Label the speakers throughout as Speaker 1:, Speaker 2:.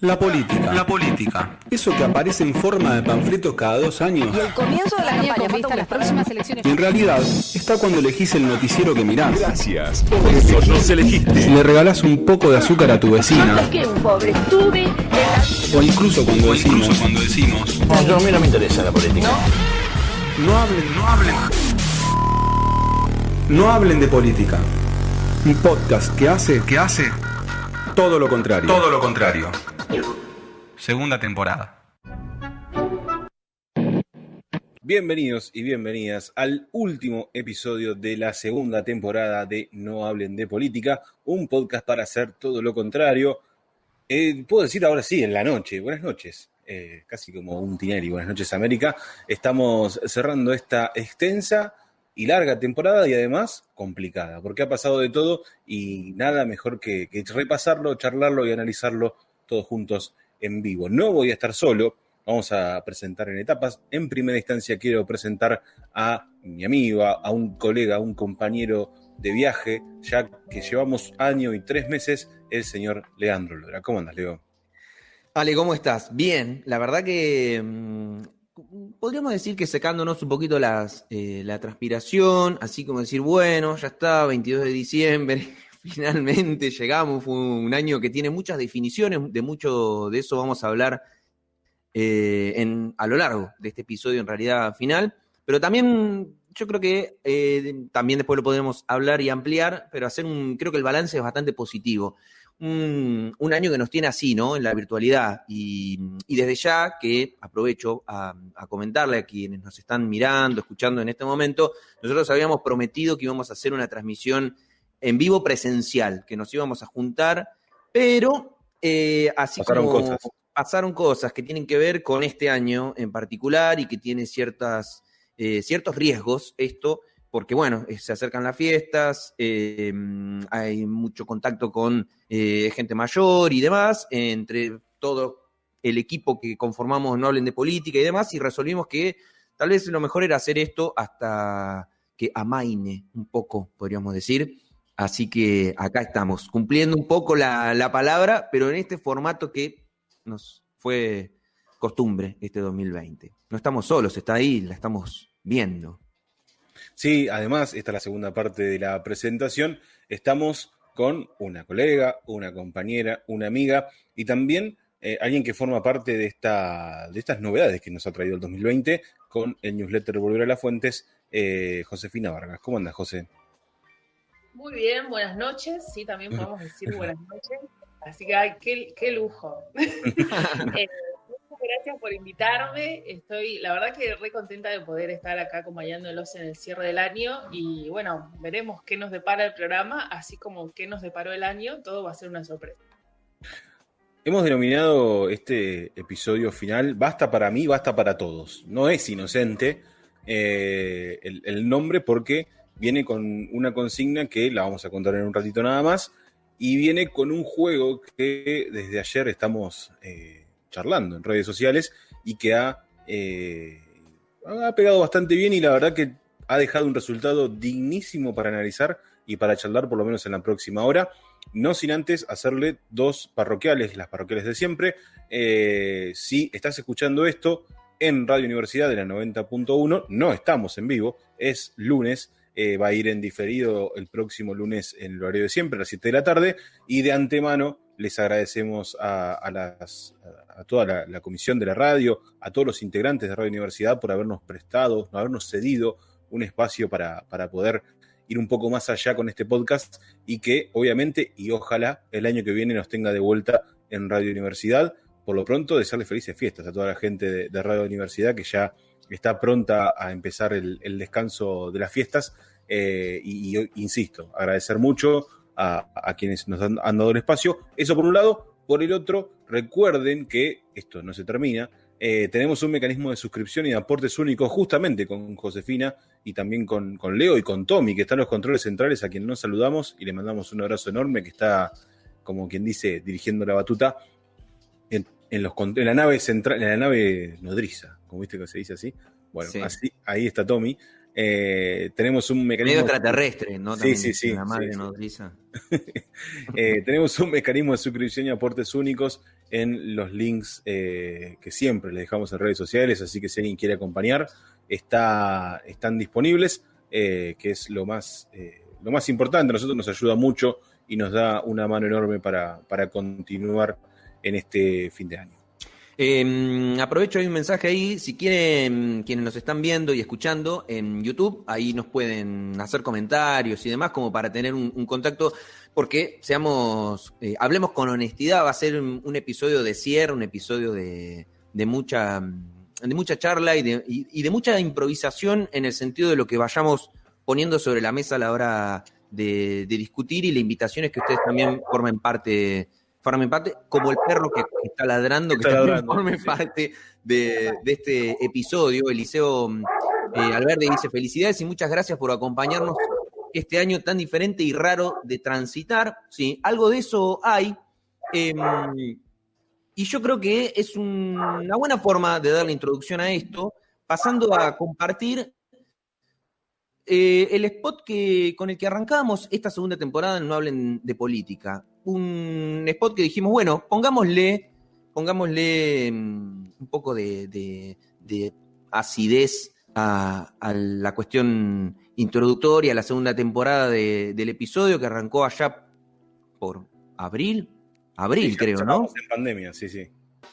Speaker 1: La política.
Speaker 2: La política.
Speaker 1: Eso que aparece en forma de panfletos cada 2 años.
Speaker 3: Y el comienzo de la campaña con vistas a las próximas elecciones.
Speaker 1: Y en realidad está cuando elegís el noticiero que mirás.
Speaker 2: Gracias. Vos nos elegiste.
Speaker 1: Si le regalás un poco de azúcar a tu vecina.
Speaker 4: Antes que un pobre estuve en la...
Speaker 1: O incluso cuando decimos.
Speaker 5: No, a mí no me interesa la política.
Speaker 1: No hablen de política. Un podcast que hace todo lo contrario.
Speaker 2: Todo lo contrario. Segunda temporada.
Speaker 6: Bienvenidos y bienvenidas al último episodio de la segunda temporada de No Hablen de Política, un podcast para hacer todo lo contrario. Puedo decir ahora sí, en la noche. Buenas noches, casi como un Tinelli. Buenas noches, América. Estamos cerrando esta extensa y larga temporada y además complicada, porque ha pasado de todo y nada mejor que repasarlo, charlarlo y analizarlo todos juntos en vivo. No voy a estar solo. Vamos a presentar en etapas. En primera instancia quiero presentar a mi amigo, a un colega, a un compañero de viaje, ya que llevamos año y 3 meses, el señor Leandro Lora. ¿Cómo andas, Leo?
Speaker 7: Ale, ¿cómo estás? Bien, la verdad que podríamos decir que secándonos un poquito la transpiración, así como decir, bueno, ya está, 22 de diciembre, finalmente llegamos. Fue un año que tiene muchas definiciones, de mucho de eso vamos a hablar a lo largo de este episodio, en realidad final, pero también yo creo que también después lo podremos hablar y ampliar, pero creo que el balance es bastante positivo. Un año que nos tiene así, ¿no? En la virtualidad, y desde ya que aprovecho a comentarle a quienes nos están mirando, escuchando en este momento, nosotros habíamos prometido que íbamos a hacer una transmisión en vivo presencial, que nos íbamos a juntar, pero así pasaron cosas que tienen que ver con este año en particular y que tiene ciertos riesgos esto, porque bueno, se acercan las fiestas, hay mucho contacto con gente mayor y demás, entre todo el equipo que conformamos No Hablen de Política y demás, y resolvimos que tal vez lo mejor era hacer esto hasta que amaine un poco, podríamos decir. Así que acá estamos, cumpliendo un poco la palabra, pero en este formato que nos fue costumbre este 2020. No estamos solos, está ahí, la estamos viendo.
Speaker 6: Sí, además, esta es la segunda parte de la presentación. Estamos con una colega, una compañera, una amiga y también alguien que forma parte de estas novedades que nos ha traído el 2020 con el newsletter Volver a las Fuentes, Josefina Vargas. ¿Cómo andas, José?
Speaker 8: Muy bien, buenas noches. Sí, también podemos decir buenas noches. Así que, ay, qué lujo. Muchas gracias por invitarme. Estoy, la verdad que re contenta de poder estar acá acompañándolos en el cierre del año y bueno, veremos qué nos depara el programa, así como qué nos deparó el año, todo va a ser una sorpresa.
Speaker 6: Hemos denominado este episodio final Basta para mí, basta para todos. No es inocente el nombre porque viene con una consigna que la vamos a contar en un ratito nada más y viene con un juego que desde ayer estamos charlando en redes sociales y que ha pegado bastante bien y la verdad que ha dejado un resultado dignísimo para analizar y para charlar por lo menos en la próxima hora, no sin antes hacerle 2 parroquiales, las parroquiales de siempre. Si estás escuchando esto en Radio Universidad de la 90.1, no estamos en vivo, es lunes. Va a ir en diferido el próximo lunes en el horario de siempre, a las 7 de la tarde, y de antemano les agradecemos a toda la comisión de la radio, a todos los integrantes de Radio Universidad por habernos prestado, habernos cedido un espacio para poder ir un poco más allá con este podcast y que obviamente y ojalá el año que viene nos tenga de vuelta en Radio Universidad. Por lo pronto, desearles felices fiestas a toda la gente de Radio Universidad que ya está pronta a empezar el descanso de las fiestas y insisto, agradecer mucho a quienes nos han dado el espacio. Eso por un lado. Por el otro, recuerden que esto no se termina. Tenemos un mecanismo de suscripción y de aportes únicos justamente con Josefina y también con Leo y con Tommy, que están los controles centrales, a quien nos saludamos y le mandamos un abrazo enorme, que está, como quien dice, dirigiendo la batuta en la nave central, en la nave nodriza, como viste que se dice así. Bueno, sí. Así, ahí está Tommy. Tenemos un mecanismo...
Speaker 7: Medio extraterrestre, ¿no? También
Speaker 6: Sí.
Speaker 7: La madre
Speaker 6: Sí.
Speaker 7: nodriza.
Speaker 6: Tenemos un mecanismo de suscripción y aportes únicos en los links que siempre les dejamos en redes sociales, así que si alguien quiere acompañar, están disponibles, que es lo más importante. A nosotros nos ayuda mucho y nos da una mano enorme para continuar en este fin de año.
Speaker 7: Aprovecho, hay un mensaje ahí, si quieren, quienes nos están viendo y escuchando en YouTube, ahí nos pueden hacer comentarios y demás como para tener un contacto, porque hablemos con honestidad, va a ser un episodio de cierre, un episodio de mucha charla y de mucha improvisación en el sentido de lo que vayamos poniendo sobre la mesa a la hora de discutir, y la invitación es que ustedes también formen parte, como el perro que está ladrando, forme parte de este episodio. Eliseo Alberdi dice: felicidades y muchas gracias por acompañarnos este año tan diferente y raro de transitar. Sí, algo de eso hay. Y yo creo que es una buena forma de dar la introducción a esto, pasando a compartir el spot con el que arrancamos esta segunda temporada en No Hablen de Política. Un spot que dijimos, bueno, pongámosle un poco de acidez a la cuestión introductoria, a la segunda temporada del episodio, que arrancó allá por abril,
Speaker 6: Sí,
Speaker 7: creo, ¿no?
Speaker 6: Estábamos en pandemia, sí.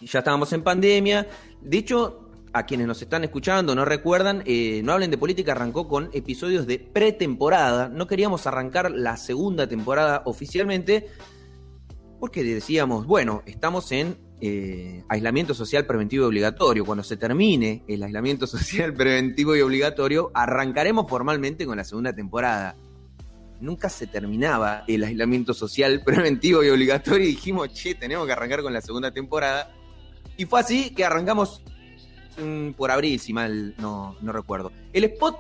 Speaker 7: Ya estábamos en pandemia. De hecho, a quienes nos están escuchando, no recuerdan, No Hablen de Política arrancó con episodios de pretemporada. No queríamos arrancar la segunda temporada oficialmente porque decíamos, bueno, estamos en aislamiento social preventivo y obligatorio. Cuando se termine el aislamiento social preventivo y obligatorio, arrancaremos formalmente con la segunda temporada. Nunca se terminaba el aislamiento social preventivo y obligatorio y dijimos, tenemos que arrancar con la segunda temporada. Y fue así que arrancamos por abril, si mal no recuerdo. El spot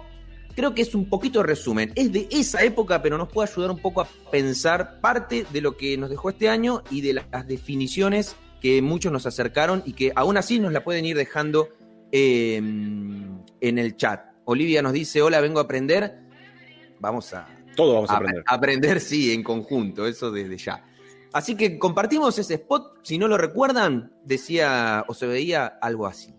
Speaker 7: creo que es un poquito de resumen. Es de esa época, pero nos puede ayudar un poco a pensar parte de lo que nos dejó este año y de las definiciones que muchos nos acercaron y que aún así nos la pueden ir dejando en el chat. Olivia nos dice: hola, vengo a aprender.
Speaker 6: Todos vamos a aprender.
Speaker 7: Aprender, sí, en conjunto, eso desde ya. Así que compartimos ese spot. Si no lo recuerdan, decía o se veía algo así.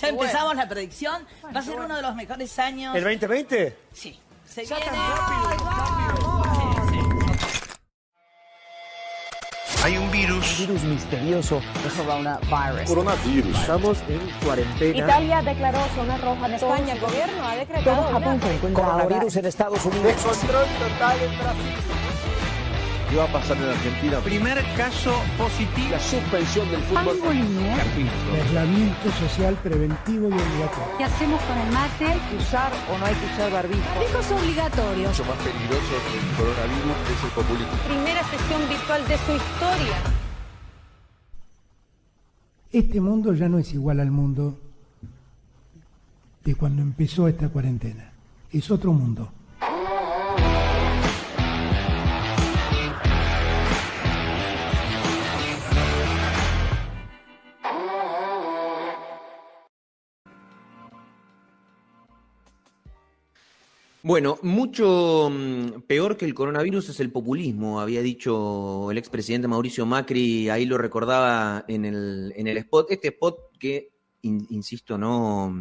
Speaker 9: Ya empezamos la predicción. Va a ser uno de los mejores años.
Speaker 10: ¿El 2020?
Speaker 9: Sí. Se viene.
Speaker 2: Hay un virus.
Speaker 10: Virus misterioso.
Speaker 4: Coronavirus.
Speaker 10: Estamos en cuarentena.
Speaker 4: Italia declaró zona roja en
Speaker 3: España, el gobierno ha decretado
Speaker 4: Japón se encuentra
Speaker 10: Coronavirus en Estados Unidos.
Speaker 11: Control total en Brasil.
Speaker 5: ¿Qué va a pasar en Argentina?
Speaker 2: Primer caso positivo.
Speaker 5: La suspensión del fútbol.
Speaker 11: Aislamiento social preventivo y obligatorio.
Speaker 3: ¿Qué hacemos con el mate?
Speaker 4: ¿Hay que usar o no hay que usar barbijo?
Speaker 3: Barbijos obligatorios.
Speaker 5: Mucho más peligroso que el coronavirus es el populismo.
Speaker 3: Primera sesión virtual de su historia.
Speaker 11: Este mundo ya no es igual al mundo de cuando empezó esta cuarentena. Es otro mundo.
Speaker 7: Bueno, mucho peor que el coronavirus es el populismo, había dicho el expresidente Mauricio Macri, ahí lo recordaba en el spot. Este spot que, insisto, no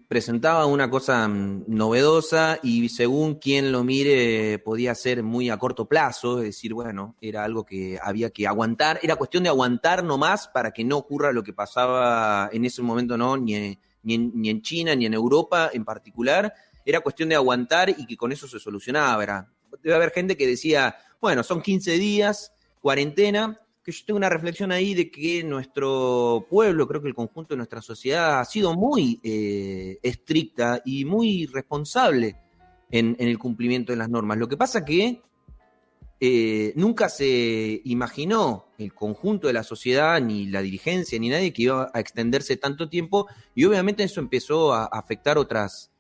Speaker 7: presentaba una cosa novedosa y según quien lo mire podía ser muy a corto plazo, es decir, bueno, era algo que había que aguantar, era cuestión de aguantar nomás para que no ocurra lo que pasaba en ese momento, no, ni en China ni en Europa en particular. Era cuestión de aguantar y que con eso se solucionaba. Debe haber gente que decía, bueno, son 15 días, cuarentena, que yo tengo una reflexión ahí de que nuestro pueblo, creo que el conjunto de nuestra sociedad ha sido muy estricta y muy responsable en el cumplimiento de las normas. Lo que pasa que nunca se imaginó el conjunto de la sociedad, ni la dirigencia, ni nadie que iba a extenderse tanto tiempo y obviamente eso empezó a afectar otras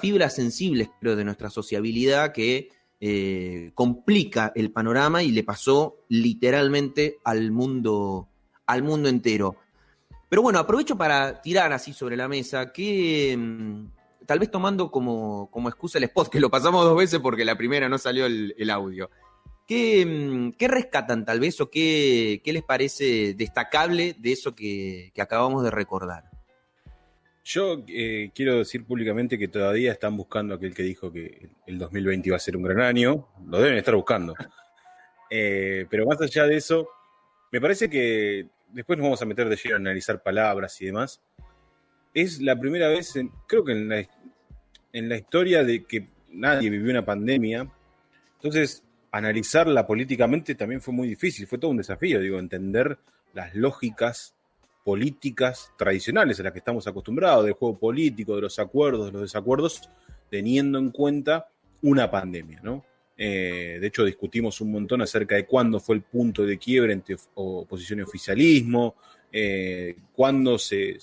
Speaker 7: fibras sensibles, creo, de nuestra sociabilidad que complica el panorama y le pasó literalmente al mundo entero. Pero bueno, aprovecho para tirar así sobre la mesa que, tal vez tomando como excusa el spot, que lo pasamos 2 veces porque la primera no salió el audio. ¿Qué rescatan tal vez o qué les parece destacable de eso que acabamos de recordar?
Speaker 6: Yo quiero decir públicamente que todavía están buscando a aquel que dijo que el 2020 iba a ser un gran año. Lo deben estar buscando. Pero más allá de eso, me parece que después nos vamos a meter de lleno a analizar palabras y demás. Es la primera vez, creo que en la historia de que nadie vivió una pandemia. Entonces, analizarla políticamente también fue muy difícil. Fue todo un desafío, entender las lógicas políticas tradicionales a las que estamos acostumbrados, del juego político, de los acuerdos, de los desacuerdos, teniendo en cuenta una pandemia, ¿no? De hecho, discutimos un montón acerca de cuándo fue el punto de quiebre entre oposición y oficialismo, cuándo se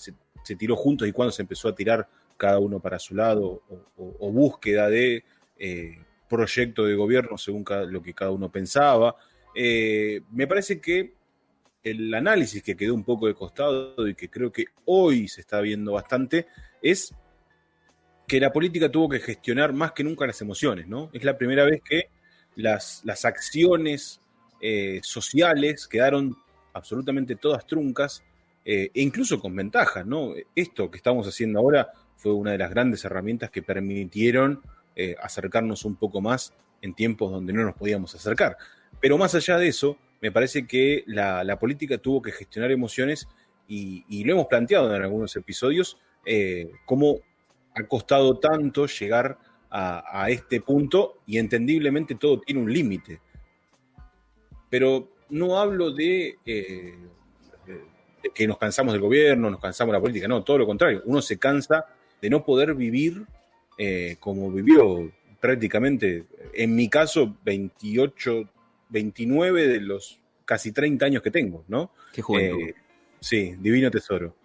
Speaker 6: tiró juntos y cuándo se empezó a tirar cada uno para su lado, o búsqueda de proyecto de gobierno según lo que cada uno pensaba. Me parece que el análisis que quedó un poco de costado y que creo que hoy se está viendo bastante es que la política tuvo que gestionar más que nunca las emociones, ¿no? Es la primera vez que las acciones sociales quedaron absolutamente todas truncas, e incluso con ventajas, ¿no? Esto que estamos haciendo ahora fue una de las grandes herramientas que permitieron acercarnos un poco más en tiempos donde no nos podíamos acercar. Pero más allá de eso, me parece que la política tuvo que gestionar emociones y lo hemos planteado en algunos episodios, cómo ha costado tanto llegar a este punto y entendiblemente todo tiene un límite. Pero no hablo de que nos cansamos del gobierno, nos cansamos de la política, no, todo lo contrario. Uno se cansa de no poder vivir como vivió prácticamente, en mi caso, 28, 29 de los casi 30 años que tengo, ¿no?
Speaker 7: Qué juventud.
Speaker 6: Sí, divino tesoro.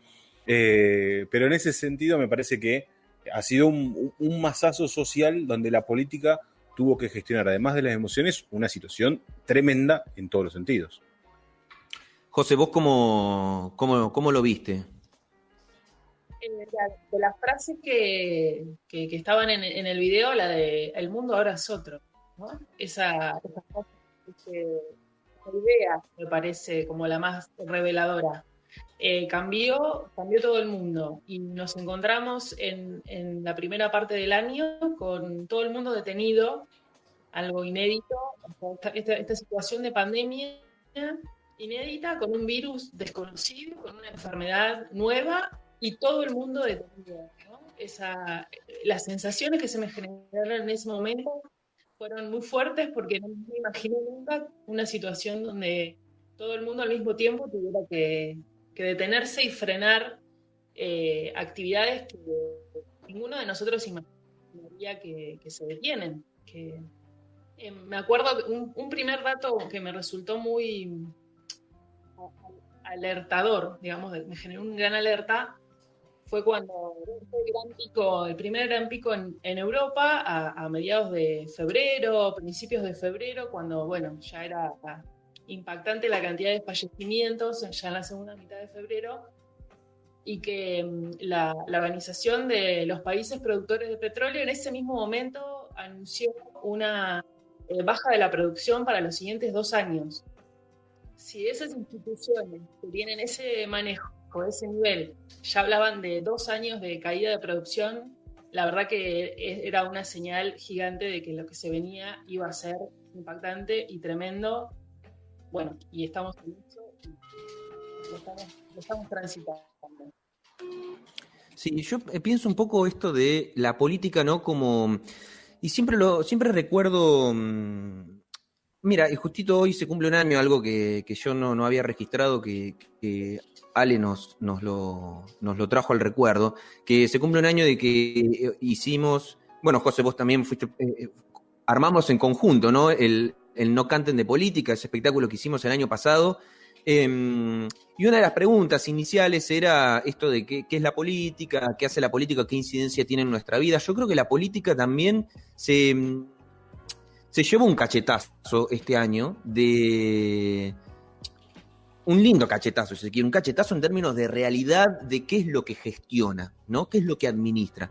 Speaker 6: Pero en ese sentido me parece que ha sido un masazo social donde la política tuvo que gestionar, además de las emociones, una situación tremenda en todos los sentidos.
Speaker 7: José, ¿vos cómo lo viste?
Speaker 8: De las frases que estaban en el video, la de "el mundo ahora es otro", ¿no? Esa idea me parece como la más reveladora. Cambió todo el mundo y nos encontramos en la primera parte del año con todo el mundo detenido, algo inédito, esta situación de pandemia inédita, con un virus desconocido, con una enfermedad nueva y todo el mundo detenido, ¿no? Las sensaciones que se me generaron en ese momento fueron muy fuertes porque no me imaginé nunca una situación donde todo el mundo al mismo tiempo tuviera que detenerse y frenar actividades que ninguno de nosotros imaginaría que se detienen. Me acuerdo un primer dato que me resultó muy alertador, digamos, me generó una gran alerta, fue cuando el primer gran pico en Europa a mediados de febrero, principios de febrero, cuando, bueno, ya era impactante la cantidad de fallecimientos ya en la segunda mitad de febrero, y que la Organización de los Países Productores de Petróleo en ese mismo momento anunció una baja de la producción para los siguientes 2 años. Si esas instituciones que tienen ese manejo, ese nivel, ya hablaban de 2 años de caída de producción, la verdad que era una señal gigante de que lo que se venía iba a ser impactante y tremendo. Bueno, y estamos en eso, lo estamos transitando.
Speaker 7: Sí, yo pienso un poco esto de la política, ¿no? Como, y siempre recuerdo, mira, y justito hoy se cumple un año, algo que yo no había registrado, que Ale nos lo trajo al recuerdo, que se cumple un año de que hicimos, bueno, José, vos también fuiste, armamos en conjunto, ¿no? El No Canten de Política, ese espectáculo que hicimos el año pasado. Y una de las preguntas iniciales era esto de qué es la política, qué hace la política, qué incidencia tiene en nuestra vida. Yo creo que la política también se llevó un cachetazo este año de un lindo cachetazo, si se quiere, un cachetazo en términos de realidad de qué es lo que gestiona, ¿no? Qué es lo que administra.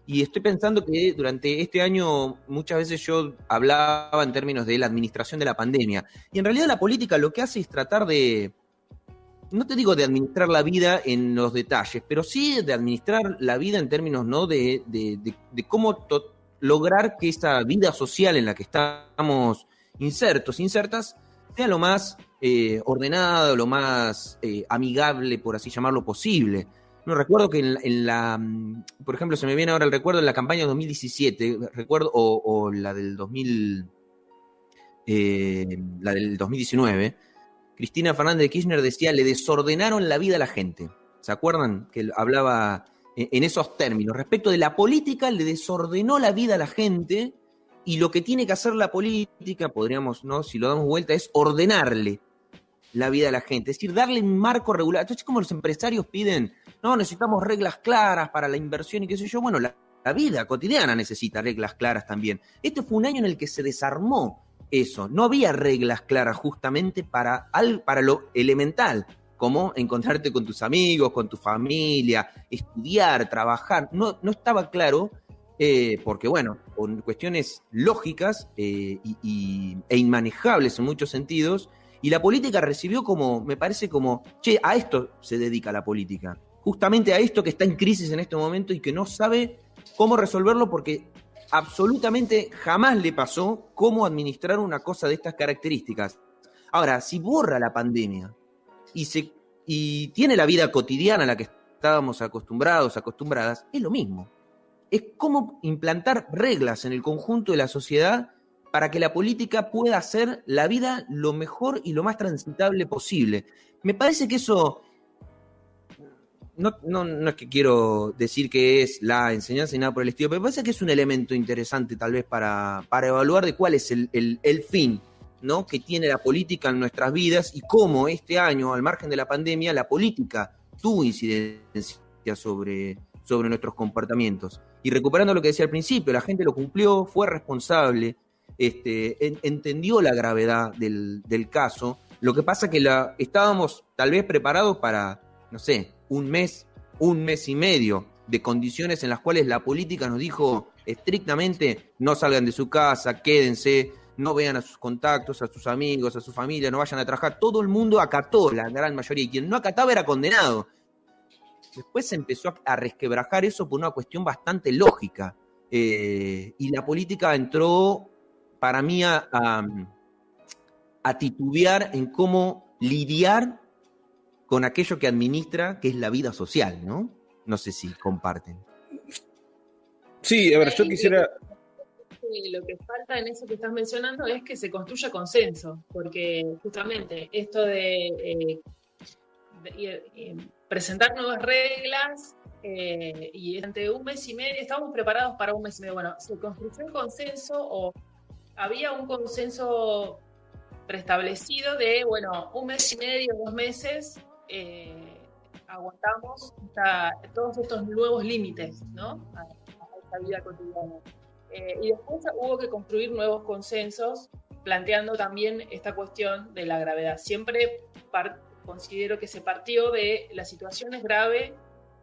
Speaker 7: Y estoy pensando que durante este año muchas veces yo hablaba en términos de la administración de la pandemia. Y en realidad la política lo que hace es tratar de, no te digo de administrar la vida en los detalles, pero sí de administrar la vida en términos, ¿no? de cómo lograr que esa vida social en la que estamos insertas, sea lo más ordenada, lo más amigable, por así llamarlo, posible. No recuerdo que por ejemplo, se me viene ahora el recuerdo en la campaña de 2017, recuerdo, o la del 2019, Cristina Fernández de Kirchner decía, le desordenaron la vida a la gente. ¿Se acuerdan? Que hablaba en esos términos. Respecto de la política, le desordenó la vida a la gente, y lo que tiene que hacer la política, podríamos, ¿no? Si lo damos vuelta, es ordenarle la vida a la gente, es decir, darle un marco regular. Entonces, como los empresarios piden, no, necesitamos reglas claras para la inversión y qué sé yo, bueno, la vida cotidiana necesita reglas claras también. Este fue un año en el que se desarmó eso, no había reglas claras justamente para lo elemental, como encontrarte con tus amigos, con tu familia, estudiar, trabajar, no estaba claro, porque bueno, por cuestiones lógicas e inmanejables en muchos sentidos, y la política recibió como, me parece como, a esto se dedica la política, justamente a esto que está en crisis en este momento y que no sabe cómo resolverlo porque absolutamente jamás le pasó cómo administrar una cosa de estas características. Ahora, si borra la pandemia y tiene la vida cotidiana a la que estábamos acostumbradas, es lo mismo. Es cómo implantar reglas en el conjunto de la sociedad para que la política pueda hacer la vida lo mejor y lo más transitable posible. Me parece que eso, no es que quiero decir que es la enseñanza y nada por el estilo, pero me parece que es un elemento interesante tal vez para evaluar de cuál es el fin, ¿no? Que tiene la política en nuestras vidas y cómo este año, al margen de la pandemia, la política tuvo incidencia sobre nuestros comportamientos. Y recuperando lo que decía al principio, la gente lo cumplió, fue responsable, entendió la gravedad del caso. Lo que pasa es que estábamos tal vez preparados para, no sé, un mes y medio de condiciones en las cuales la política nos dijo estrictamente no salgan de su casa, quédense, no vean a sus contactos, a sus amigos, a su familia, no vayan a trabajar. Todo el mundo acató, la gran mayoría, y quien no acataba era condenado. Después se empezó a resquebrajar eso por una cuestión bastante lógica, y la política entró para mí a titubear en cómo lidiar con aquello que administra, que es la vida social, ¿no? No sé si comparten.
Speaker 6: Sí, a ver, yo quisiera...
Speaker 8: Lo que falta en eso que estás mencionando es que se construya consenso, porque justamente esto de presentar nuevas reglas y durante un mes y medio, estamos preparados para un mes y medio, bueno, se construyó el consenso o había un consenso preestablecido de, bueno, un mes y medio, 2 meses, aguantamos todos estos nuevos límites, ¿no? A esta vida cotidiana. Y después hubo que construir nuevos consensos, planteando también esta cuestión de la gravedad. Siempre considero que se partió de la situación es grave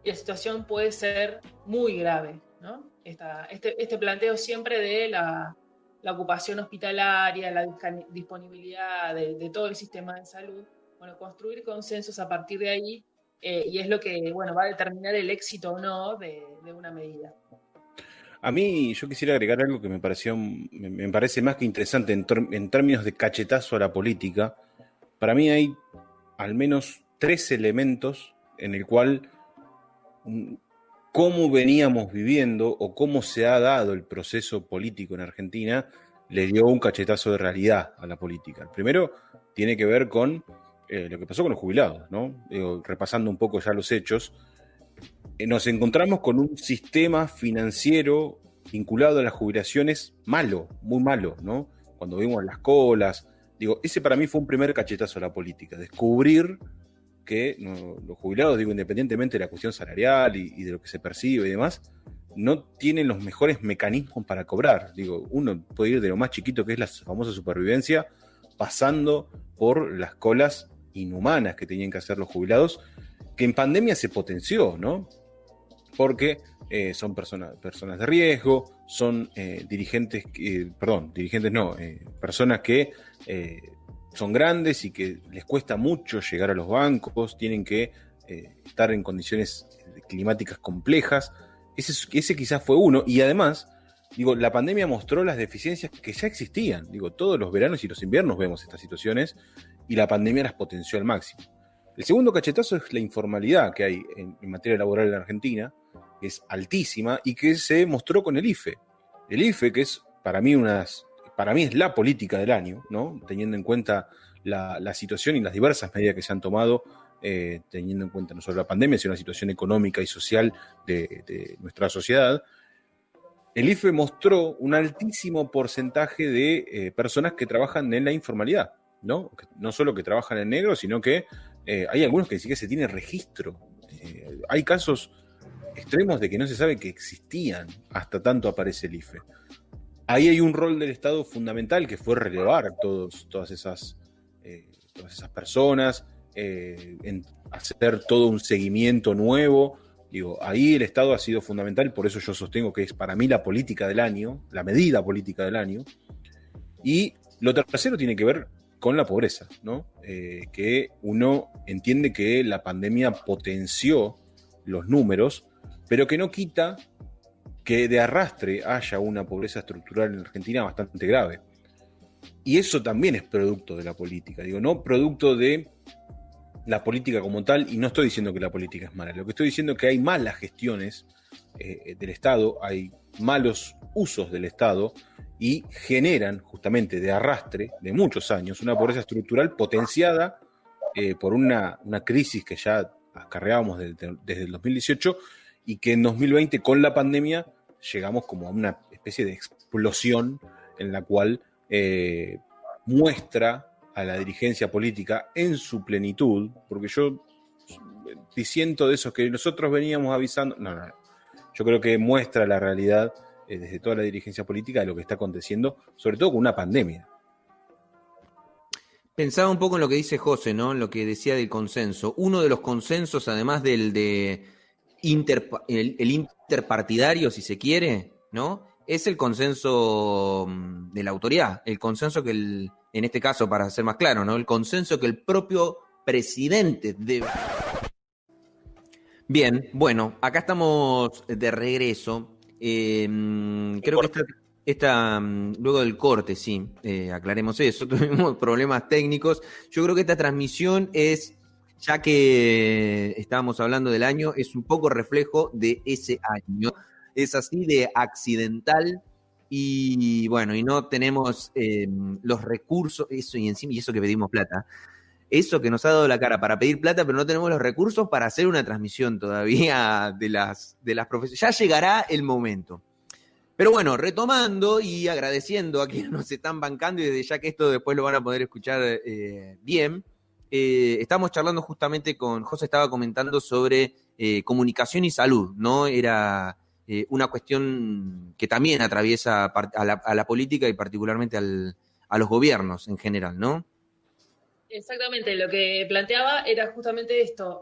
Speaker 8: y la situación puede ser muy grave, ¿no? Este planteo siempre de la ocupación hospitalaria, la disponibilidad de todo el sistema de salud, bueno, construir consensos a partir de ahí, y es lo que, bueno, va a determinar el éxito o no de una medida.
Speaker 6: A mí, yo quisiera agregar algo que me parece más que interesante en términos de cachetazo a la política. Para mí hay al menos 3 elementos en el cual cómo veníamos viviendo o cómo se ha dado el proceso político en Argentina le dio un cachetazo de realidad a la política. El primero tiene que ver con lo que pasó con los jubilados, ¿no? Repasando un poco ya los hechos, nos encontramos con un sistema financiero vinculado a las jubilaciones malo, muy malo, ¿no? Cuando vimos las colas, ese para mí fue un primer cachetazo a la política, descubrir que los jubilados, independientemente de la cuestión salarial y de lo que se percibe y demás, no tienen los mejores mecanismos para cobrar. Uno puede ir de lo más chiquito que es la famosa supervivencia, pasando por las colas inhumanas que tenían que hacer los jubilados, que en pandemia se potenció, ¿no? Porque son personas de riesgo, son personas que son grandes y que les cuesta mucho llegar a los bancos, tienen que estar en condiciones climáticas complejas. Ese quizás fue uno, y además, la pandemia mostró las deficiencias que ya existían. Todos los veranos y los inviernos vemos estas situaciones, y la pandemia las potenció al máximo. El segundo cachetazo es la informalidad que hay en materia laboral en Argentina, que es altísima y que se mostró con el IFE. El IFE, que es para mí es la política del año, ¿no? Teniendo en cuenta la situación y las diversas medidas que se han tomado, teniendo en cuenta no solo la pandemia, sino la situación económica y social de nuestra sociedad. El IFE mostró un altísimo porcentaje de personas que trabajan en la informalidad, ¿no? No solo que trabajan en negro, sino que hay algunos que ni siquiera se tiene registro. Hay casos extremos de que no se sabe que existían hasta tanto aparece el IFE. Ahí hay un rol del Estado fundamental, que fue relevar todas esas personas, en hacer todo un seguimiento nuevo. Ahí el Estado ha sido fundamental, por eso yo sostengo que es para mí la política del año, la medida política del año. Y lo tercero tiene que ver con la pobreza, ¿no? Que uno entiende que la pandemia potenció los números, pero que no quita que de arrastre haya una pobreza estructural en Argentina bastante grave. Y eso también es producto de la política, no producto de la política como tal, y no estoy diciendo que la política es mala, lo que estoy diciendo es que hay malas gestiones del Estado, hay malos usos del Estado, y generan justamente de arrastre de muchos años una pobreza estructural potenciada por una crisis que ya acarreábamos desde el 2018, y que en 2020 con la pandemia llegamos como a una especie de explosión en la cual muestra a la dirigencia política en su plenitud, porque yo disiento de esos que nosotros veníamos avisando, no, yo creo que muestra la realidad desde toda la dirigencia política de lo que está aconteciendo, sobre todo con una pandemia.
Speaker 7: Pensaba un poco en lo que dice José, ¿no? En lo que decía del consenso. Uno de los consensos, además del interpartidario, si se quiere, ¿no? Es el consenso de la autoridad, el consenso que en este caso, para ser más claro, ¿no? El consenso que el propio presidente debe. Bien, bueno, acá estamos de regreso. Creo que luego del corte, sí, aclaremos eso, tuvimos problemas técnicos. Yo creo que esta transmisión es, ya que estábamos hablando del año, es un poco reflejo de ese año. Es así de accidental y bueno, y no tenemos los recursos, eso y encima, y eso que pedimos plata, eso que nos ha dado la cara para pedir plata, pero no tenemos los recursos para hacer una transmisión todavía de las profesiones. Ya llegará el momento. Pero bueno, retomando y agradeciendo a quienes nos están bancando, y desde ya que esto después lo van a poder escuchar bien, estamos charlando justamente con José, estaba comentando sobre comunicación y salud, ¿no? Era una cuestión que también atraviesa a la política y particularmente a los gobiernos en general, ¿no?
Speaker 8: Exactamente, lo que planteaba era justamente esto.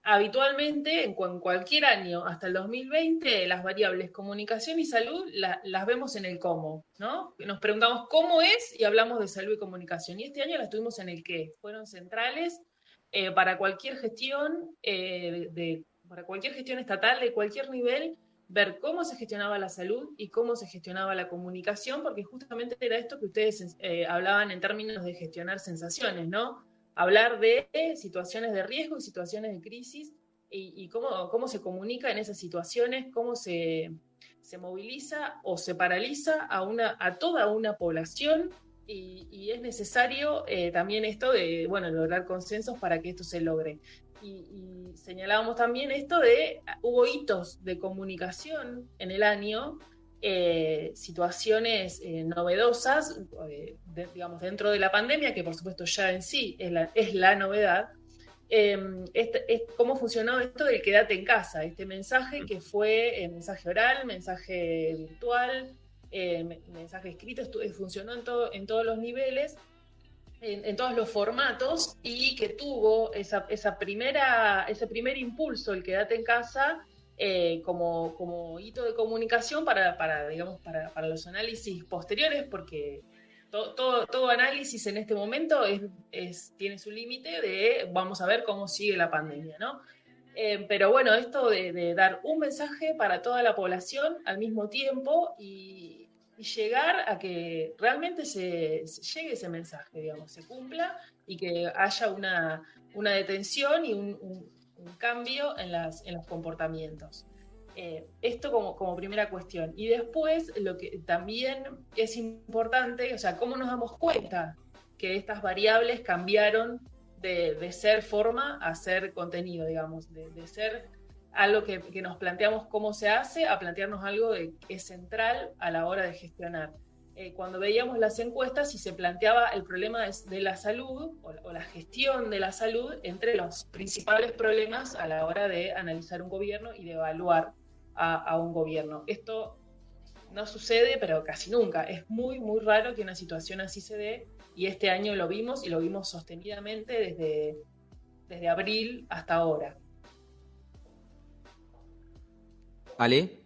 Speaker 8: Habitualmente, en cualquier año, hasta el 2020, las variables comunicación y salud las vemos en el cómo, ¿no? Nos preguntamos cómo es y hablamos de salud y comunicación. Y este año las tuvimos en el qué. Fueron centrales para cualquier gestión, para cualquier gestión estatal de cualquier nivel, ver cómo se gestionaba la salud y cómo se gestionaba la comunicación, porque justamente era esto que ustedes hablaban en términos de gestionar sensaciones, ¿no? Hablar de situaciones de riesgo y situaciones de crisis y cómo se comunica en esas situaciones, cómo se moviliza o se paraliza a toda una población y es necesario también esto de, lograr consensos para que esto se logre. Y señalábamos también esto hubo hitos de comunicación en el año, situaciones novedosas, digamos, dentro de la pandemia, que por supuesto ya en sí es la novedad, cómo funcionó esto del quédate en casa, este mensaje que fue mensaje oral, mensaje virtual, mensaje escrito, funcionó en todos los niveles. en todos los formatos y que tuvo ese primer impulso, el quédate en casa, como hito de comunicación para los análisis posteriores, porque todo análisis en este momento tiene su límite de vamos a ver cómo sigue la pandemia, ¿no? Pero bueno, esto de dar un mensaje para toda la población al mismo tiempo y llegar a que realmente se llegue ese mensaje, digamos, se cumpla y que haya una detención y un cambio en los comportamientos. Esto como primera cuestión. Y después, lo que también es importante, o sea, ¿cómo nos damos cuenta que estas variables cambiaron de ser forma a ser contenido, digamos, de ser algo que nos planteamos cómo se hace a plantearnos algo que es central a la hora de gestionar? Cuando veíamos las encuestas y se planteaba el problema de la salud o la gestión de la salud entre los principales problemas a la hora de analizar un gobierno y de evaluar a un gobierno. Esto no sucede, pero casi nunca. Es muy, muy raro que una situación así se dé, y este año lo vimos, y lo vimos sostenidamente desde abril hasta ahora.
Speaker 7: ¿Ale?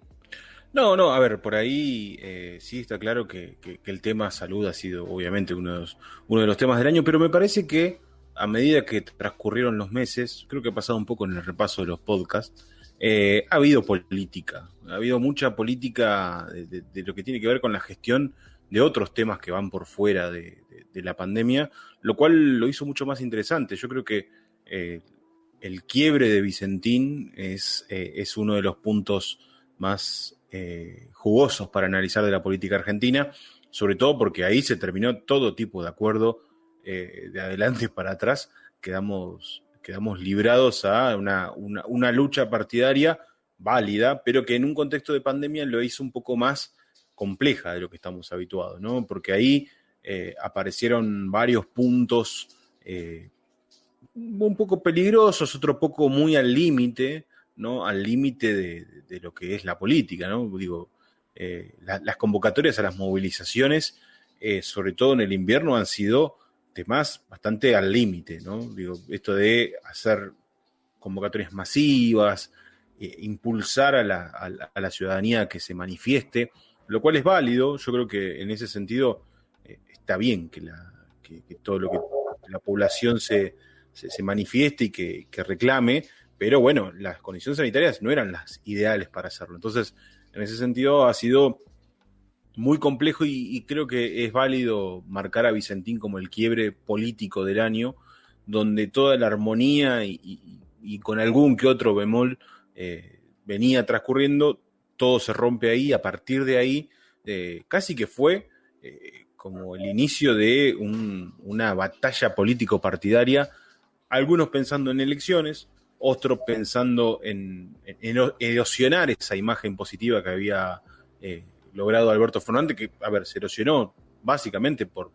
Speaker 6: No, a ver, por ahí sí está claro que el tema salud ha sido obviamente uno de los temas del año, pero me parece que a medida que transcurrieron los meses, creo que ha pasado un poco en el repaso de los podcasts, ha habido política, ha habido mucha política de lo que tiene que ver con la gestión de otros temas que van por fuera de la pandemia, lo cual lo hizo mucho más interesante. Yo creo que el quiebre de Vicentín es uno de los puntos más jugosos para analizar de la política argentina, sobre todo porque ahí se terminó todo tipo de acuerdo de adelante para atrás. Quedamos librados a una lucha partidaria válida, pero que en un contexto de pandemia lo hizo un poco más compleja de lo que estamos habituados, ¿no? Porque ahí aparecieron varios puntos un poco peligrosos, otro poco muy al límite, ¿no? Al límite de lo que es la política, ¿no? Digo, las convocatorias a las movilizaciones, sobre todo en el invierno, han sido temas bastante al límite, ¿no? Digo, esto de hacer convocatorias masivas, impulsar a la ciudadanía a que se manifieste, lo cual es válido. Yo creo que en ese sentido está bien que todo lo que la población se manifieste y que reclame, pero bueno, las condiciones sanitarias no eran las ideales para hacerlo. Entonces, en ese sentido ha sido muy complejo y creo que es válido marcar a Vicentín como el quiebre político del año, donde toda la armonía y con algún que otro bemol venía transcurriendo, todo se rompe ahí. A partir de ahí, casi que fue como el inicio de una batalla político-partidaria, algunos pensando en elecciones, otros pensando en erosionar esa imagen positiva que había logrado Alberto Fernández, que, a ver, se erosionó básicamente por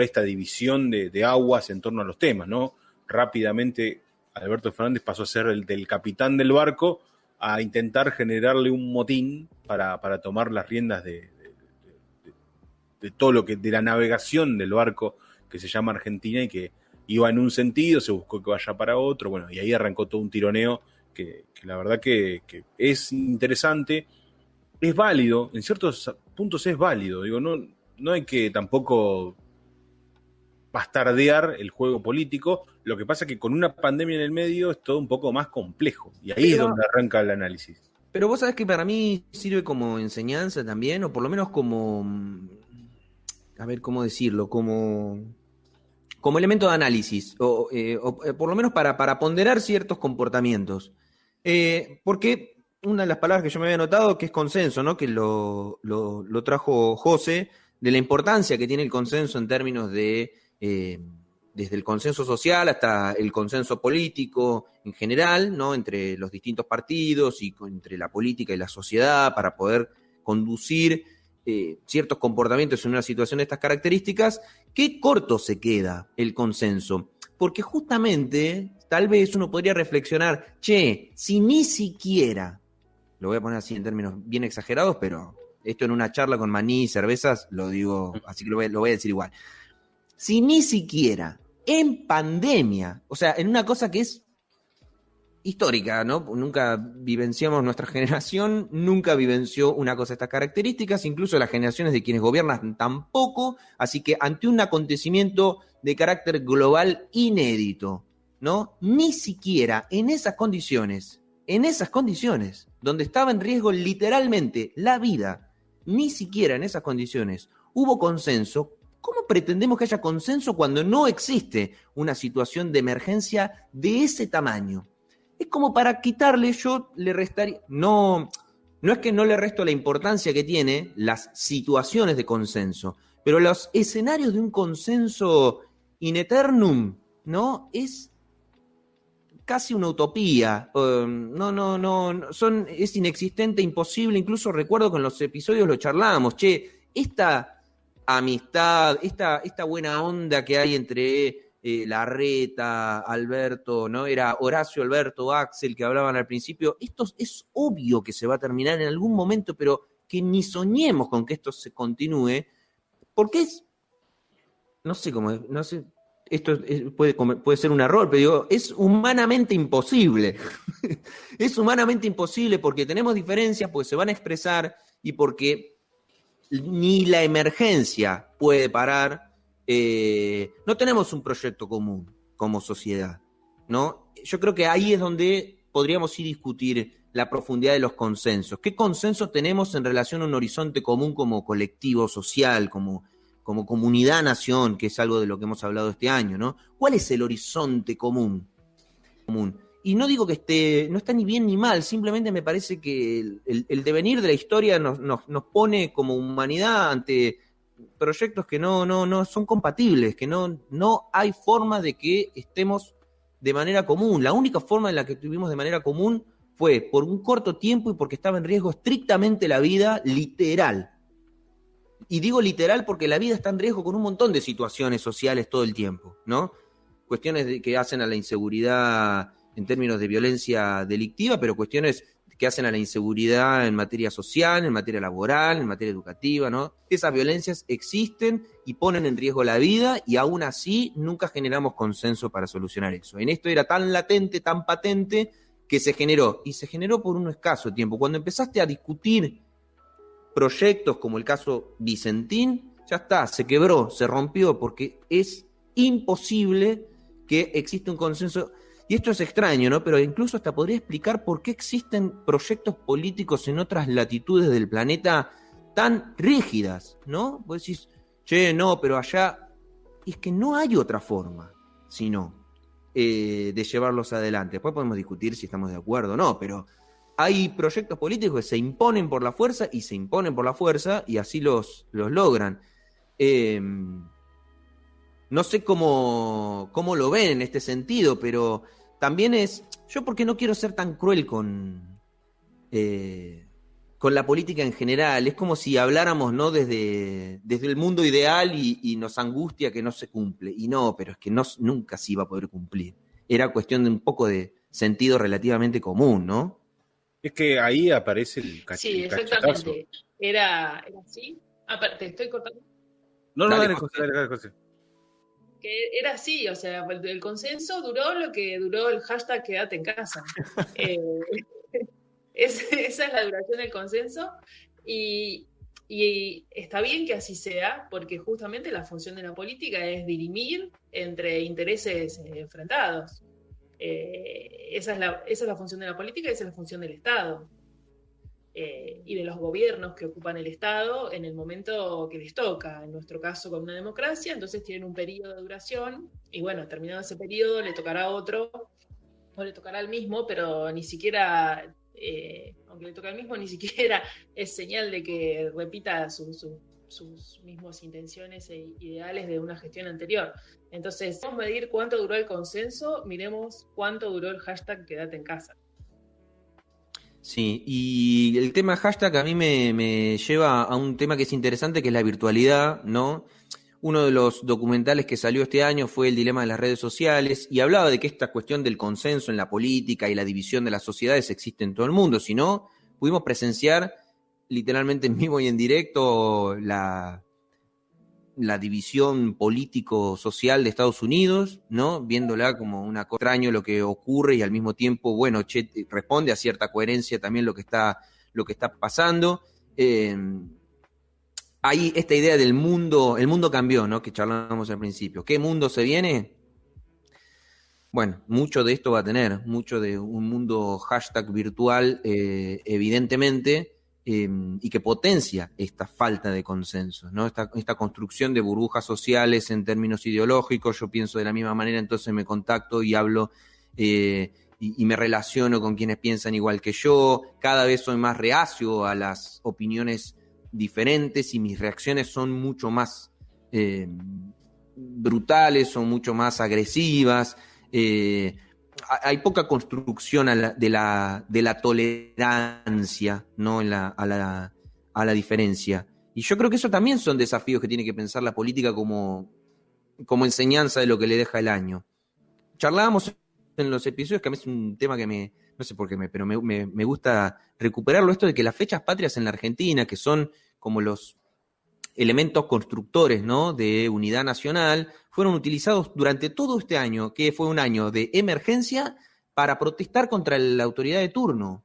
Speaker 6: esta división de aguas en torno a los temas, ¿no? Rápidamente Alberto Fernández pasó a ser el del capitán del barco a intentar generarle un motín para tomar las riendas de todo lo que, de la navegación del barco que se llama Argentina y que iba en un sentido, se buscó que vaya para otro, bueno, y ahí arrancó todo un tironeo que la verdad que es interesante, es válido, en ciertos puntos es válido, digo, no hay que tampoco bastardear el juego político. Lo que pasa es que con una pandemia en el medio es todo un poco más complejo, y ahí es donde arranca el análisis.
Speaker 7: Pero vos sabés que para mí sirve como enseñanza también, o por lo menos como, a ver cómo decirlo, como elemento de análisis, o por lo menos para ponderar ciertos comportamientos. Porque una de las palabras que yo me había notado, que es consenso, ¿no? Que lo trajo José, de la importancia que tiene el consenso en términos de desde el consenso social hasta el consenso político en general, ¿no? Entre los distintos partidos y entre la política y la sociedad, para poder conducir ciertos comportamientos en una situación de estas características. ¿Qué corto se queda el consenso? Porque justamente, tal vez uno podría reflexionar, si ni siquiera, lo voy a poner así en términos bien exagerados, pero esto en una charla con maní y cervezas, lo digo, así que lo voy a decir igual. Si ni siquiera en pandemia, o sea, en una cosa que es histórica, ¿no? Nunca vivenciamos, nuestra generación nunca vivenció una cosa de estas características, incluso las generaciones de quienes gobiernan tampoco, así que ante un acontecimiento de carácter global inédito, ¿no? Ni siquiera en esas condiciones, donde estaba en riesgo literalmente la vida, ni siquiera en esas condiciones hubo consenso. ¿Cómo pretendemos que haya consenso cuando no existe una situación de emergencia de ese tamaño? Es como para quitarle, yo le restaría, no es que no le resto la importancia que tiene las situaciones de consenso, pero los escenarios de un consenso in eternum, ¿no? Es casi una utopía, es inexistente, imposible. Incluso recuerdo que en los episodios lo charlábamos, esta amistad, esta buena onda que hay entre Larreta, Alberto, ¿no? Era Horacio, Alberto, Axel, que hablaban al principio. Esto es obvio que se va a terminar en algún momento, pero que ni soñemos con que esto se continúe, porque esto puede ser un error, pero digo, es humanamente imposible. Es humanamente imposible porque tenemos diferencias, porque se van a expresar y porque ni la emergencia puede parar. No tenemos un proyecto común como sociedad, ¿no? Yo creo que ahí es donde podríamos ir a discutir la profundidad de los consensos. ¿Qué consenso tenemos en relación a un horizonte común como colectivo social, como comunidad-nación, que es algo de lo que hemos hablado este año, ¿no? ¿Cuál es el horizonte común? Y no digo que no está ni bien ni mal, simplemente me parece que el devenir de la historia nos pone como humanidad ante proyectos que no son compatibles, que no hay forma de que estemos de manera común. La única forma en la que estuvimos de manera común fue por un corto tiempo y porque estaba en riesgo estrictamente la vida, literal. Y digo literal porque la vida está en riesgo con un montón de situaciones sociales todo el tiempo, ¿no? Cuestiones que hacen a la inseguridad en términos de violencia delictiva, pero cuestiones que hacen a la inseguridad en materia social, en materia laboral, en materia educativa, ¿no? Esas violencias existen y ponen en riesgo la vida y aún así nunca generamos consenso para solucionar eso. En esto era tan latente, tan patente, que se generó. Y se generó por un escaso tiempo. Cuando empezaste a discutir proyectos como el caso Vicentín, ya está, se quebró, se rompió, porque es imposible que exista un consenso. Y esto es extraño, ¿no? Pero incluso hasta podría explicar por qué existen proyectos políticos en otras latitudes del planeta tan rígidas, ¿no? Vos decís, no, pero allá... Y es que no hay otra forma, sino de llevarlos adelante. Después podemos discutir si estamos de acuerdo o no, pero hay proyectos políticos que se imponen por la fuerza y se imponen por la fuerza y así los logran. No sé cómo lo ven en este sentido, pero también yo porque no quiero ser tan cruel con la política en general. Es como si habláramos, ¿no? desde el mundo ideal y nos angustia que no se cumple. Y no, pero es que nunca se iba a poder cumplir. Era cuestión de un poco de sentido relativamente común, ¿no?
Speaker 6: Es que ahí aparece el
Speaker 8: Sí, exactamente. Era así. Te estoy cortando.
Speaker 6: No, dale, José.
Speaker 8: Que era así, o sea, el consenso duró lo que duró el hashtag quédate en casa. Esa es la duración del consenso y está bien que así sea, porque justamente la función de la política es dirimir entre intereses enfrentados. Esa es la función de la política y esa es la función del Estado. Y de los gobiernos que ocupan el Estado en el momento que les toca. En nuestro caso, con una democracia, entonces tienen un periodo de duración, y bueno, terminado ese periodo, le tocará a otro, o le tocará al mismo, pero ni siquiera, aunque le toca al mismo, ni siquiera es señal de que repita sus mismas intenciones e ideales de una gestión anterior. Entonces, vamos a medir cuánto duró el consenso, miremos cuánto duró el hashtag quédate en casa.
Speaker 7: Sí, y el tema hashtag a mí me lleva a un tema que es interesante, que es la virtualidad, ¿no? Uno de los documentales que salió este año fue El dilema de las redes sociales, y hablaba de que esta cuestión del consenso en la política y la división de las sociedades existe en todo el mundo. Si no, pudimos presenciar literalmente en vivo y en directo la división político-social de Estados Unidos, ¿no? Viéndola como una cosa extraño lo que ocurre y al mismo tiempo, bueno, responde a cierta coherencia también lo que está pasando. Hay esta idea del mundo, el mundo cambió, ¿no? Que charlábamos al principio. ¿Qué mundo se viene? Bueno, mucho de esto va a tener, mucho de un mundo hashtag virtual, evidentemente, y que potencia esta falta de consenso, ¿no? Esta construcción de burbujas sociales en términos ideológicos. Yo pienso de la misma manera, entonces me contacto y hablo y me relaciono con quienes piensan igual que yo. Cada vez soy más reacio a las opiniones diferentes y mis reacciones son mucho más brutales, son mucho más agresivas. Hay poca construcción de la tolerancia, ¿no? a la diferencia. Y yo creo que eso también son desafíos que tiene que pensar la política como enseñanza de lo que le deja el año. Charlábamos en los episodios, que a mí es un tema que no sé por qué, pero me gusta recuperarlo, esto de que las fechas patrias en la Argentina, que son como los elementos constructores, ¿no? De unidad nacional, fueron utilizados durante todo este año, que fue un año de emergencia, para protestar contra la autoridad de turno.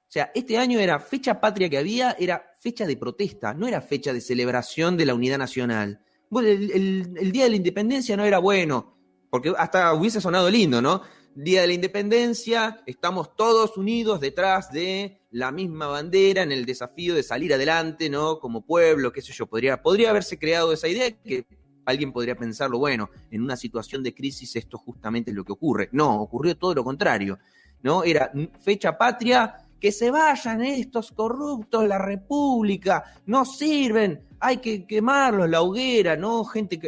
Speaker 7: O sea, este año era fecha patria que había, era fecha de protesta, no era fecha de celebración de la unidad nacional. Bueno, el Día de la Independencia no era bueno, porque hasta hubiese sonado lindo, ¿no? Día de la Independencia, estamos todos unidos detrás de la misma bandera en el desafío de salir adelante, ¿no? Como pueblo, qué sé yo, podría haberse creado esa idea, que alguien podría pensarlo, bueno, en una situación de crisis esto justamente es lo que ocurre. No, ocurrió todo lo contrario, ¿no? Era fecha patria, que se vayan estos corruptos, la República, no sirven, hay que quemarlos, la hoguera, ¿no? Gente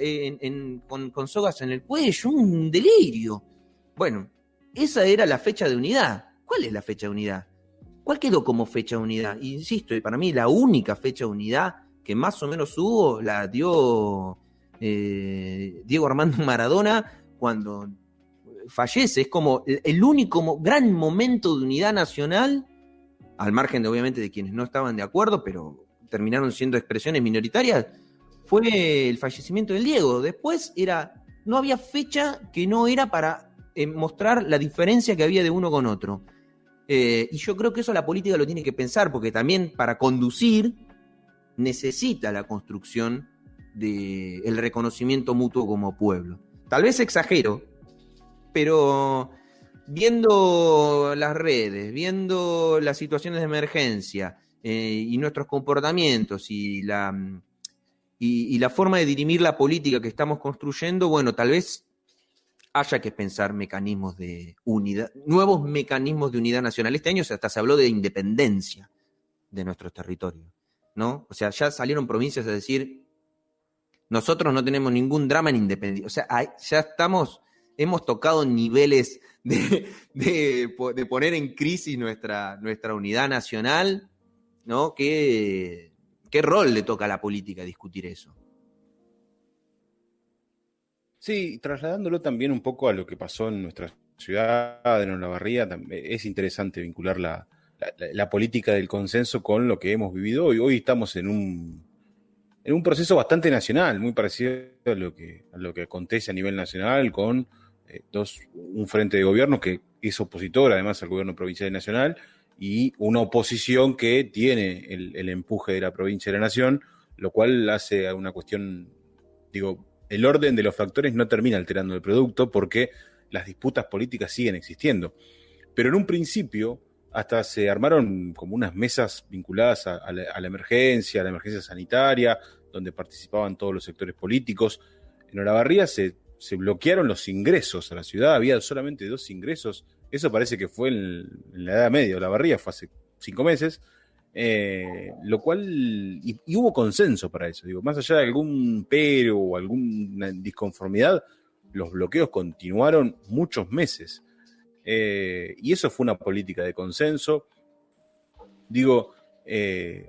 Speaker 7: con sogas en el cuello, un delirio. Bueno, esa era la fecha de unidad. ¿Cuál es la fecha de unidad? ¿Cuál quedó como fecha de unidad? Insisto, y para mí la única fecha de unidad que más o menos hubo la dio Diego Armando Maradona cuando fallece. Es como el único gran momento de unidad nacional, al margen de obviamente de quienes no estaban de acuerdo, pero terminaron siendo expresiones minoritarias, fue el fallecimiento del Diego. Después no había fecha que no era para mostrar la diferencia que había de uno con otro. Y yo creo que eso la política lo tiene que pensar, porque también para conducir necesita la construcción del reconocimiento mutuo como pueblo. Tal vez exagero, pero viendo las redes, viendo las situaciones de emergencia y nuestros comportamientos y la forma de dirimir la política que estamos construyendo, bueno, tal vez haya que pensar mecanismos de unidad, nuevos mecanismos de unidad nacional. Este año hasta se habló de independencia de nuestros territorios, ¿no? O sea, ya salieron provincias a decir, nosotros no tenemos ningún drama en independencia. O sea, ya hemos tocado niveles de poner en crisis nuestra unidad nacional, ¿no? ¿Qué rol le toca a la política discutir eso?
Speaker 6: Sí, trasladándolo también un poco a lo que pasó en nuestra ciudad, en Olavarría, es interesante vincular la política del consenso con lo que hemos vivido hoy. Hoy estamos en un proceso bastante nacional, muy parecido a lo que acontece a nivel nacional, con un frente de gobierno que es opositor además al gobierno provincial y nacional, y una oposición que tiene el empuje de la provincia y la nación, lo cual hace una cuestión, el orden de los factores no termina alterando el producto porque las disputas políticas siguen existiendo. Pero en un principio hasta se armaron como unas mesas vinculadas a la emergencia sanitaria, donde participaban todos los sectores políticos. En Olavarría se bloquearon los ingresos a la ciudad, había solamente 2 ingresos. Eso parece que fue en la Edad Media. Olavarría fue hace 5 meses. Lo cual, y hubo consenso para eso, más allá de algún pero o alguna disconformidad, los bloqueos continuaron muchos meses, y eso fue una política de consenso.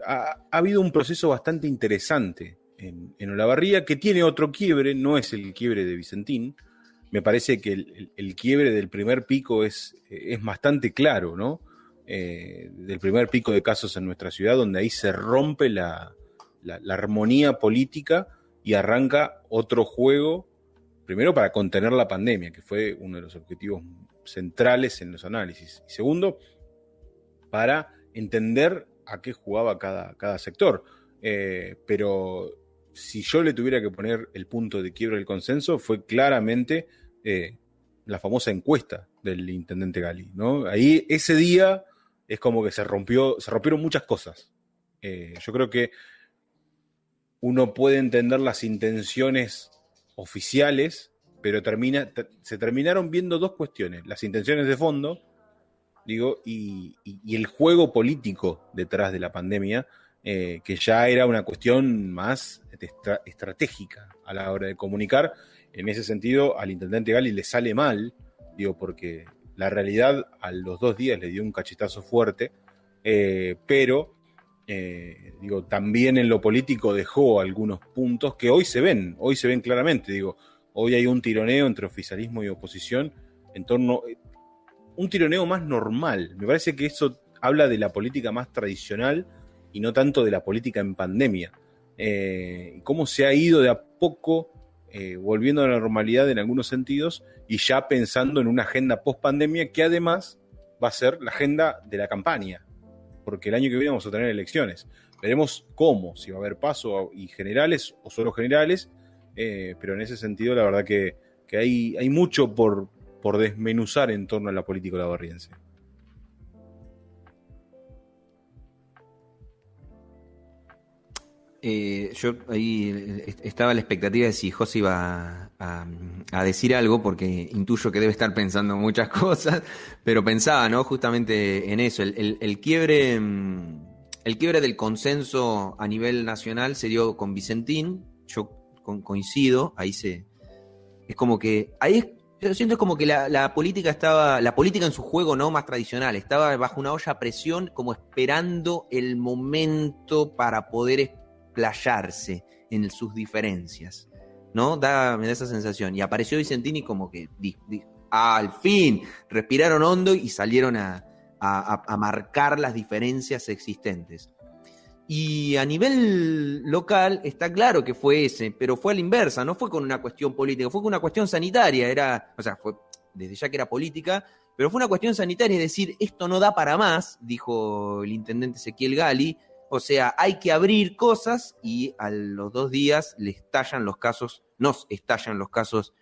Speaker 6: Ha habido un proceso bastante interesante en Olavarría, que tiene otro quiebre, no es el quiebre de Vicentín. Me parece que el quiebre del primer pico es bastante claro, ¿no? Del primer pico de casos en nuestra ciudad, donde ahí se rompe la armonía política y arranca otro juego, primero para contener la pandemia, que fue uno de los objetivos centrales en los análisis, y segundo, para entender a qué jugaba cada sector. Pero si yo le tuviera que poner el punto de quiebre del consenso, fue claramente la famosa encuesta del intendente Gali, ¿no? Ahí, ese día, es como que se rompieron muchas cosas. Yo creo que uno puede entender las intenciones oficiales, pero se terminaron viendo dos cuestiones: las intenciones de fondo, digo, y el juego político detrás de la pandemia, que ya era una cuestión más estratégica a la hora de comunicar. En ese sentido, al intendente Gali le sale mal, digo, porque la realidad a los 2 días le dio un cachetazo fuerte, pero digo, también en lo político dejó algunos puntos que hoy se ven claramente. Digo, hoy hay un tironeo entre oficialismo y oposición en torno, un tironeo más normal. Me parece que eso habla de la política más tradicional y no tanto de la política en pandemia. Cómo se ha ido de a poco volviendo a la normalidad en algunos sentidos y ya pensando en una agenda post-pandemia que además va a ser la agenda de la campaña, porque el año que viene vamos a tener elecciones. Veremos cómo, si va a haber paso y generales o solo generales, pero en ese sentido la verdad que hay mucho por desmenuzar en torno a la política olavarriense.
Speaker 7: Yo ahí estaba a la expectativa de si José iba a decir algo, porque intuyo que debe estar pensando muchas cosas, pero pensaba, ¿no?, justamente en eso, el quiebre del consenso a nivel nacional se dio con Vicentín. Yo coincido, es como que ahí yo siento como que la política en su juego, ¿no?, más tradicional, estaba bajo una olla a presión, como esperando el momento para poder explayarse en sus diferencias, ¿no? Me da esa sensación. Y apareció Vicentini como que al fin respiraron hondo y salieron a marcar las diferencias existentes. Y a nivel local está claro que fue ese, pero fue a la inversa, no fue con una cuestión política, fue con una cuestión sanitaria. Fue desde ya que era política, pero fue una cuestión sanitaria, es decir, esto no da para más, dijo el intendente Ezequiel Gali. O sea, hay que abrir cosas, y a los 2 días nos estallan los casos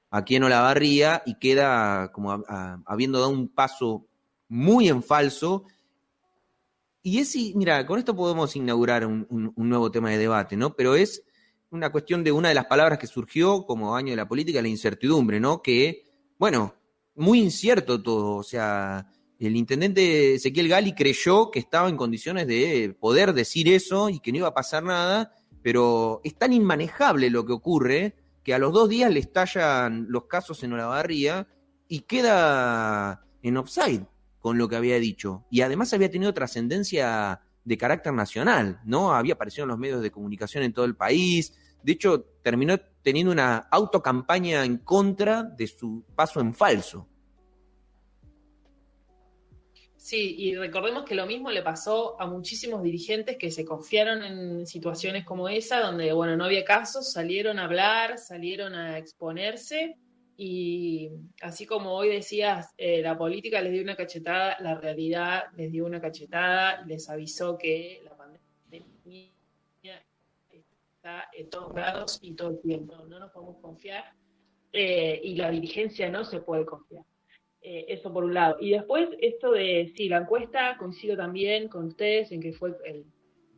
Speaker 7: aquí en Olavarría, y queda como habiendo dado un paso muy en falso. Y mira, con esto podemos inaugurar un nuevo tema de debate, ¿no? Pero es una cuestión de una de las palabras que surgió como año de la política, la incertidumbre, ¿no? Que, bueno, muy incierto todo, o sea, el intendente Ezequiel Gali creyó que estaba en condiciones de poder decir eso y que no iba a pasar nada, pero es tan inmanejable lo que ocurre que a los 2 días le estallan los casos en Olavarría y queda en offside con lo que había dicho. Y además había tenido trascendencia de carácter nacional, ¿no? Había aparecido en los medios de comunicación en todo el país. De hecho, terminó teniendo una autocampaña en contra de su paso en falso.
Speaker 8: Sí, y recordemos que lo mismo le pasó a muchísimos dirigentes que se confiaron en situaciones como esa, donde, bueno, no había casos, salieron a hablar, salieron a exponerse, y así como hoy decías, la política les dio una cachetada, la realidad les dio una cachetada, les avisó que la pandemia está en todos lados y todo el tiempo, no nos podemos confiar, y la dirigencia no se puede confiar. Eso por un lado. Y después esto de, sí, la encuesta, coincido también con ustedes en que fue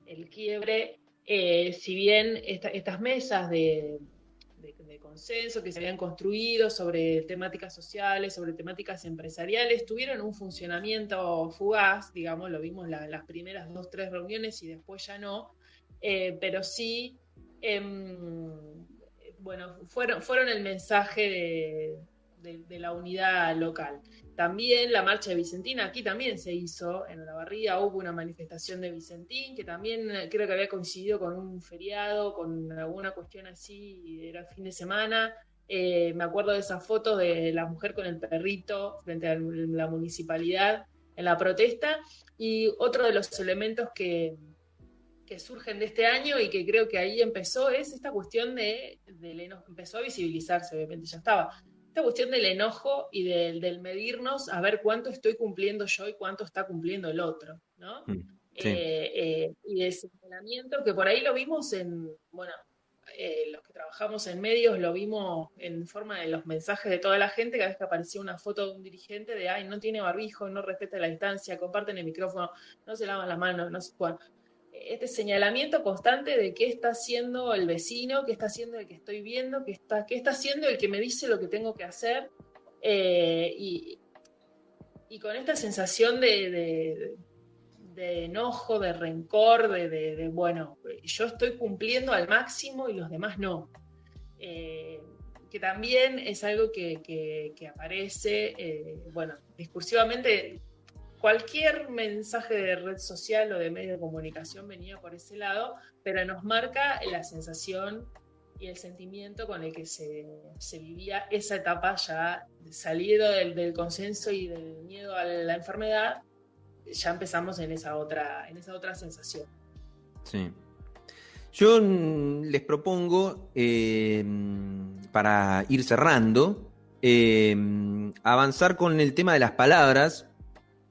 Speaker 8: el quiebre. Si bien estas mesas de consenso que se habían construido sobre temáticas sociales, sobre temáticas empresariales, tuvieron un funcionamiento fugaz, digamos, lo vimos en las primeras 2-3 reuniones y después ya no, pero sí, bueno, fueron el mensaje de la unidad local. También la marcha de Vicentín, aquí también se hizo, en Olavarría hubo una manifestación de Vicentín, que también creo que había coincidido con un feriado, con alguna cuestión así, era fin de semana. Me acuerdo de esas fotos de la mujer con el perrito frente a la municipalidad en la protesta. Y otro de los elementos que que surgen de este año y que creo que ahí empezó, es esta cuestión del enojo. Empezó a visibilizarse, obviamente ya estaba. Esta cuestión del enojo y del medirnos a ver cuánto estoy cumpliendo yo y cuánto está cumpliendo el otro, ¿no?
Speaker 7: Sí.
Speaker 8: Y de señalamiento, que por ahí lo vimos los que trabajamos en medios lo vimos en forma de los mensajes de toda la gente, cada vez que aparecía una foto de un dirigente de, ay, no tiene barbijo, no respeta la distancia, comparten el micrófono, no se lavan las manos, no sé cuál. Este señalamiento constante de qué está haciendo el vecino, qué está haciendo el que estoy viendo, qué está haciendo el que me dice lo que tengo que hacer, y con esta sensación de enojo, de rencor, bueno, yo estoy cumpliendo al máximo y los demás no. Que también es algo que aparece, discursivamente. Cualquier mensaje de red social o de medio de comunicación venía por ese lado, pero nos marca la sensación y el sentimiento con el que se vivía esa etapa ya salido del consenso y del miedo a la enfermedad. Ya empezamos en esa otra sensación.
Speaker 7: Sí. Yo les propongo, para ir cerrando, avanzar con el tema de las palabras,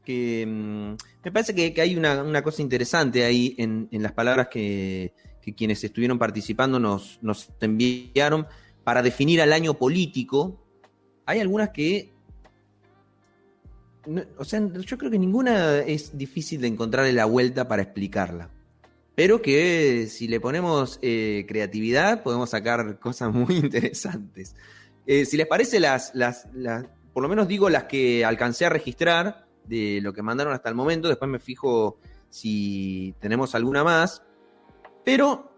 Speaker 7: que me parece que hay una cosa interesante ahí en las palabras que quienes estuvieron participando nos enviaron para definir al año político. Hay algunas que... yo creo que ninguna es difícil de encontrarle la vuelta para explicarla. Pero que si le ponemos creatividad podemos sacar cosas muy interesantes. Si les parece, por lo menos digo las que alcancé a registrar de lo que mandaron hasta el momento, después me fijo si tenemos alguna más, pero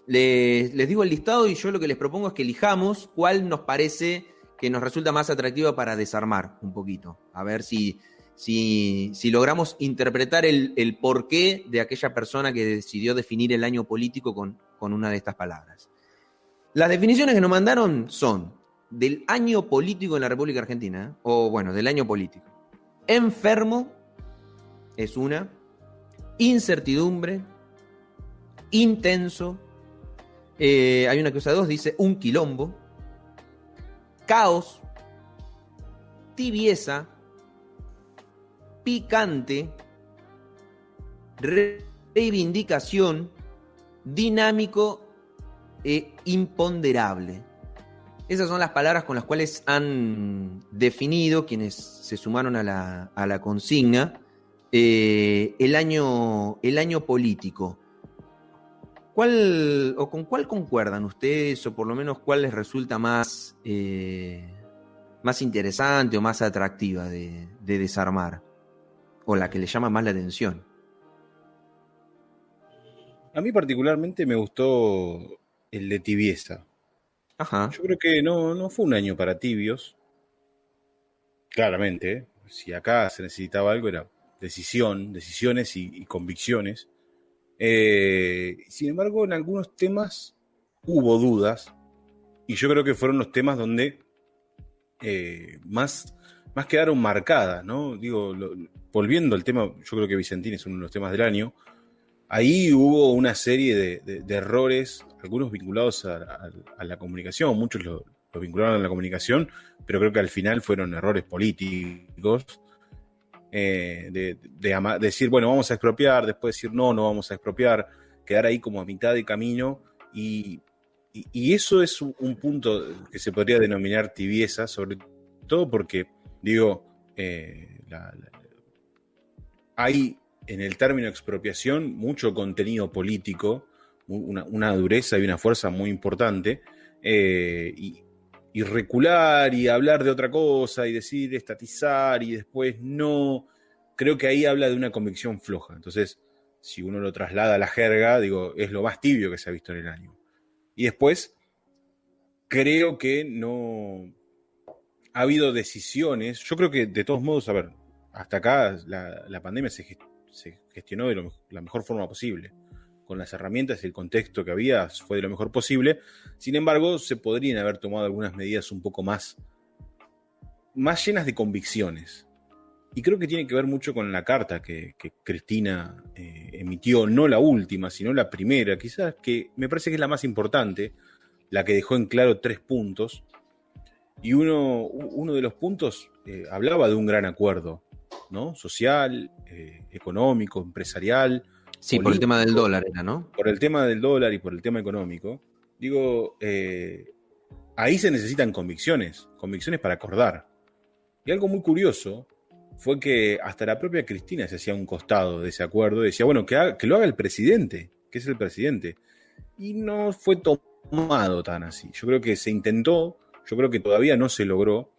Speaker 7: les digo el listado y yo lo que les propongo es que elijamos cuál nos parece que nos resulta más atractiva para desarmar un poquito, a ver si logramos interpretar el porqué de aquella persona que decidió definir el año político con una de estas palabras. Las definiciones que nos mandaron son del año político en la República Argentina, del año político. Enfermo es una, incertidumbre, intenso, hay una que usa dos, dice un quilombo, caos, tibieza, picante, reivindicación, dinámico e imponderable. Esas son las palabras con las cuales han definido quienes se sumaron a la consigna el año político. ¿Con cuál concuerdan ustedes, o por lo menos cuál les resulta más interesante o más atractiva de desarmar? O la que le llama más la atención.
Speaker 6: A mí particularmente me gustó el de tibieza.
Speaker 7: Ajá.
Speaker 6: Yo creo que no fue un año para tibios. Claramente, si acá se necesitaba algo era decisiones y convicciones. Sin embargo, en algunos temas hubo dudas, y yo creo que fueron los temas donde más quedaron marcadas, ¿no? Digo, volviendo al tema, yo creo que Vicentín es uno de los temas del año. Ahí hubo una serie de errores, algunos vinculados a la comunicación, muchos lo vincularon a la comunicación, pero creo que al final fueron errores políticos, de decir, bueno, vamos a expropiar, después decir, no vamos a expropiar, quedar ahí como a mitad de camino, y eso es un punto que se podría denominar tibieza, sobre todo porque, digo, hay en el término expropiación mucho contenido político, una dureza y una fuerza muy importante, y recular y hablar de otra cosa y decir estatizar y después no, creo que ahí habla de una convicción floja. Entonces, si uno lo traslada a la jerga, digo, es lo más tibio que se ha visto en el año. Y después, creo que no ha habido decisiones. Yo creo que de todos modos, a ver, hasta acá la pandemia se gestionó de la mejor forma posible. Con las herramientas y el contexto que había fue de lo mejor posible. Sin embargo, se podrían haber tomado algunas medidas un poco más llenas de convicciones. Y creo que tiene que ver mucho con la carta que Cristina emitió, no la última, sino la primera, quizás que me parece que es la más importante, la que dejó en claro 3 puntos. Y uno de los puntos hablaba de un gran acuerdo, ¿no? Social, económico, empresarial.
Speaker 7: Sí,
Speaker 6: político,
Speaker 7: por el tema del dólar era, ¿no?
Speaker 6: Por el tema del dólar y por el tema económico. Digo, ahí se necesitan convicciones para acordar. Y algo muy curioso fue que hasta la propia Cristina se hacía un costado de ese acuerdo. Decía, bueno, que lo haga el presidente, que es el presidente. Y no fue tomado tan así. Yo creo que se intentó, yo creo que todavía no se logró.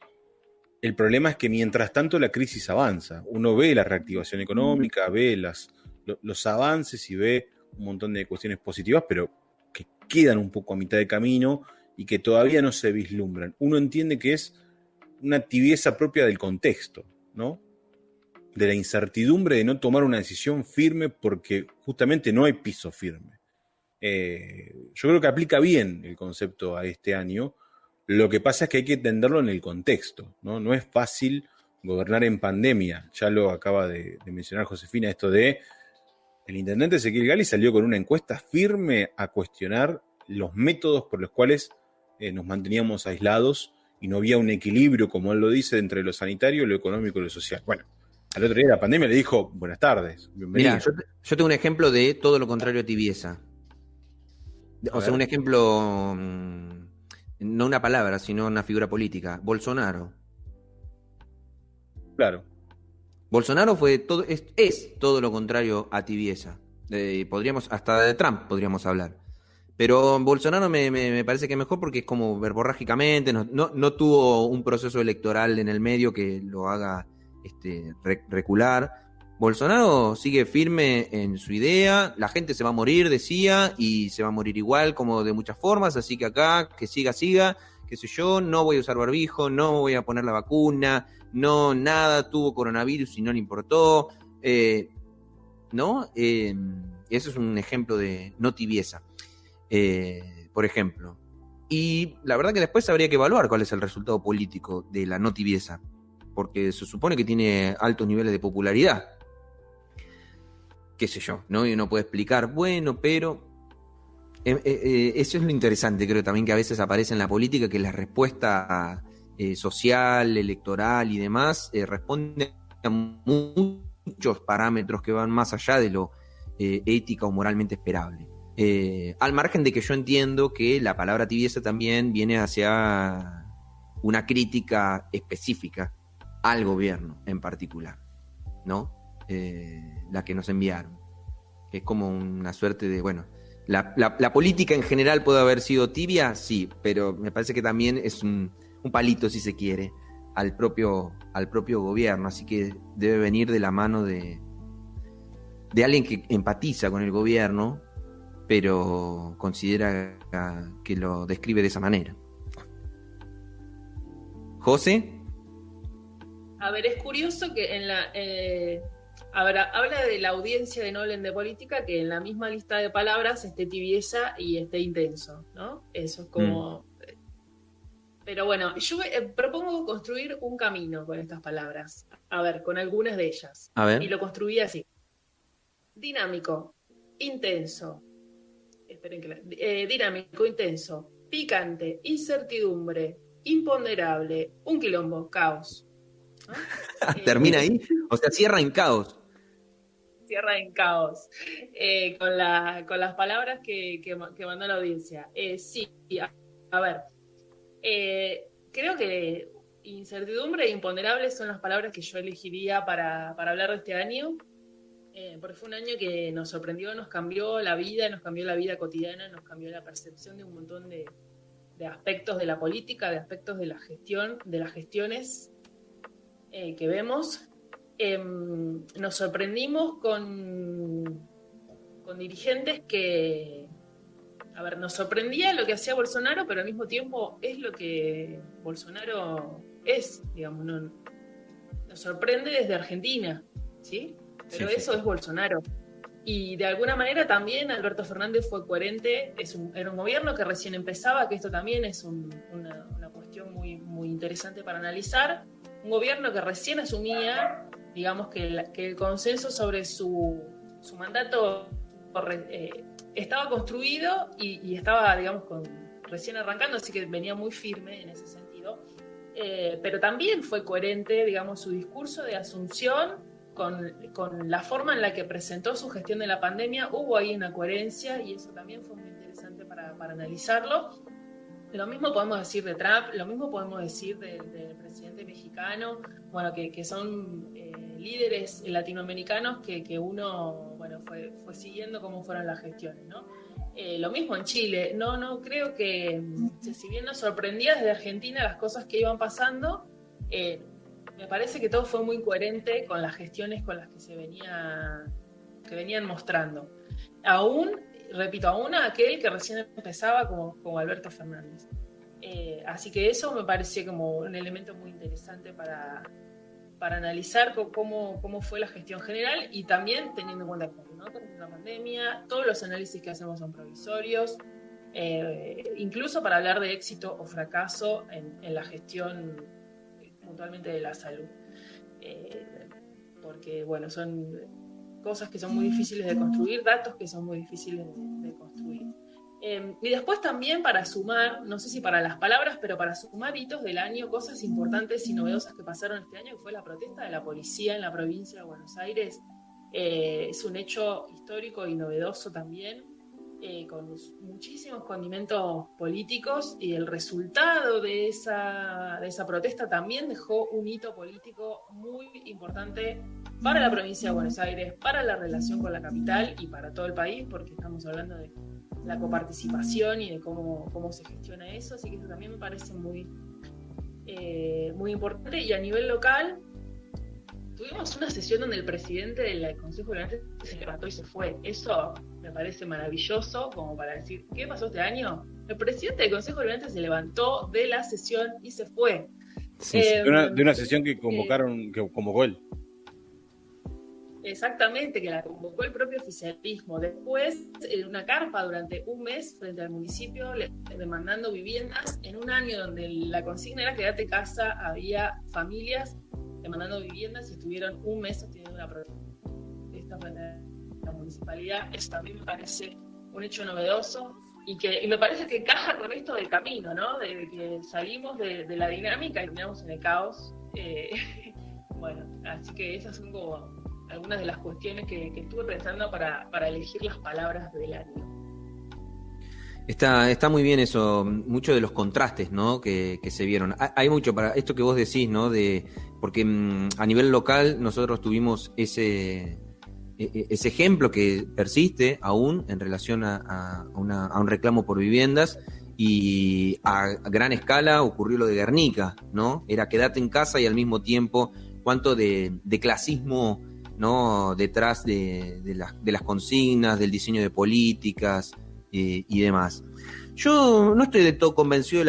Speaker 6: El problema es que mientras tanto la crisis avanza. Uno ve la reactivación económica, ve los avances y ve un montón de cuestiones positivas, pero que quedan un poco a mitad de camino y que todavía no se vislumbran. Uno entiende que es una tibieza propia del contexto, ¿no? De la incertidumbre de no tomar una decisión firme porque justamente no hay piso firme. Yo creo que aplica bien el concepto a este año. Lo que pasa es que hay que entenderlo en el contexto, ¿no? No es fácil gobernar en pandemia. Ya lo acaba de mencionar Josefina, esto de el intendente Ezequiel Gali salió con una encuesta firme a cuestionar los métodos por los cuales nos manteníamos aislados y no había un equilibrio, como él lo dice, entre lo sanitario, lo económico y lo social. Bueno, al otro día de la pandemia le dijo, buenas tardes, bienvenido.
Speaker 7: Mira, yo tengo un ejemplo de todo lo contrario a tibieza. O sea, un ejemplo, no una palabra, sino una figura política. Bolsonaro.
Speaker 6: Claro.
Speaker 7: Bolsonaro es todo lo contrario a tibieza. Podríamos, hasta de Trump podríamos hablar. Pero Bolsonaro me parece que es mejor porque es como verborrágicamente, no tuvo un proceso electoral en el medio que lo haga recular. Bolsonaro sigue firme en su idea, la gente se va a morir, decía, y se va a morir igual, como de muchas formas, así que acá, que siga, qué sé yo, no voy a usar barbijo, no voy a poner la vacuna, no, nada, tuvo coronavirus y no le importó, ¿no? Eso es un ejemplo de no tibieza, por ejemplo. Y la verdad que después habría que evaluar cuál es el resultado político de la no tibieza, porque se supone que tiene altos niveles de popularidad. Qué sé yo, ¿no? Y uno puede explicar, bueno, pero eso es lo interesante, creo también que a veces aparece en la política, que la respuesta social, electoral y demás responde a muchos parámetros que van más allá de lo ética o moralmente esperable. Al margen de que yo entiendo que la palabra tibieza también viene hacia una crítica específica al gobierno en particular, ¿no? La que nos enviaron. Es como una suerte de, bueno, la política en general puede haber sido tibia, sí, pero me parece que también es un palito, si se quiere, al propio gobierno, así que debe venir de la mano de alguien que empatiza con el gobierno, pero considera que lo describe de esa manera. ¿José?
Speaker 8: A ver, es curioso que en la... habla de la audiencia de No hablen de política, que en la misma lista de palabras esté tibieza y esté intenso, ¿no? Eso es como... Pero bueno, yo propongo construir un camino con estas palabras. A ver, con algunas de ellas.
Speaker 7: A ver.
Speaker 8: Y lo construí así. Dinámico, intenso. Esperen que dinámico, intenso, picante, incertidumbre, imponderable, un quilombo, caos. ¿No?
Speaker 7: ¿Termina ahí? O sea, cierra en caos.
Speaker 8: Cierra en caos. Con las palabras que mandó la audiencia. Sí, a ver. Creo que incertidumbre e imponderable son las palabras que yo elegiría para hablar de este año. Porque fue un año que nos sorprendió, nos cambió la vida cotidiana, nos cambió la percepción de un montón de aspectos de la política, de aspectos de la gestión, de las gestiones que vemos. Nos sorprendimos con dirigentes que, a ver, nos sorprendía lo que hacía Bolsonaro, pero al mismo tiempo es lo que Bolsonaro es, digamos, nos sorprende desde Argentina, ¿sí? Pero sí, eso sí. Es Bolsonaro. Y de alguna manera también Alberto Fernández fue coherente, era un gobierno que recién empezaba, que esto también es una cuestión muy, muy interesante para analizar. Un gobierno que recién asumía, digamos, que el consenso sobre su su mandato estaba construido y estaba, digamos, recién arrancando, así que venía muy firme en ese sentido. Pero también fue coherente, digamos, su discurso de asunción con la forma en la que presentó su gestión de la pandemia. Hubo ahí una coherencia y eso también fue muy interesante para analizarlo. Lo mismo podemos decir de Trump, lo mismo podemos decir del presidente mexicano, bueno, que son líderes latinoamericanos que uno, bueno, fue siguiendo cómo fueron las gestiones, ¿no? Lo mismo en Chile. No creo que, si bien nos sorprendía desde Argentina las cosas que iban pasando, me parece que todo fue muy coherente con las gestiones con las que venían mostrando. Repito, aún aquel que recién empezaba como Alberto Fernández. Así que eso me parece como un elemento muy interesante para analizar cómo fue la gestión general y también teniendo en cuenta que no terminó la pandemia, todos los análisis que hacemos son provisorios, incluso para hablar de éxito o fracaso en la gestión puntualmente de la salud. Porque, bueno, son cosas que son muy difíciles de construir, datos que son muy difíciles de construir. Y después también para sumar, no sé si para las palabras, pero para sumar hitos del año, cosas importantes y novedosas que pasaron este año, que fue la protesta de la policía en la provincia de Buenos Aires. Es un hecho histórico y novedoso también, con muchísimos condimentos políticos, y el resultado de esa protesta también dejó un hito político muy importante para la provincia de Buenos Aires, para la relación con la capital y para todo el país, porque estamos hablando de la coparticipación y de cómo se gestiona eso, así que eso también me parece muy importante. Y a nivel local, tuvimos una sesión donde el presidente del Consejo Deliberante se levantó y se fue. Eso me parece maravilloso, como para decir, ¿qué pasó este año? El presidente del Consejo Deliberante se levantó de la sesión y se fue.
Speaker 6: Sí, de una sesión que convocó él.
Speaker 8: Exactamente, que la convocó el propio oficialismo. Después, en una carpa durante un mes frente al municipio, demandando viviendas, en un año donde la consigna era quédate casa, había familias demandando viviendas y estuvieron un mes sosteniendo una protesta frente a la municipalidad. Eso también me parece un hecho novedoso y me parece que encaja con esto del camino, ¿no? De que salimos de la dinámica y terminamos en el caos. Bueno, así que esas son como algunas de las cuestiones que estuve pensando para elegir las palabras del año.
Speaker 7: Está muy bien eso, muchos de los contrastes, ¿no? que se vieron. Hay mucho para esto que vos decís, ¿no? Porque a nivel local nosotros tuvimos ese ejemplo que persiste aún en relación a un reclamo por viviendas, y a gran escala ocurrió lo de Guernica, ¿no? Era quedate en casa y al mismo tiempo cuánto de clasismo, ¿no? Detrás de las consignas, del diseño de políticas y demás. Yo no estoy de todo convencido de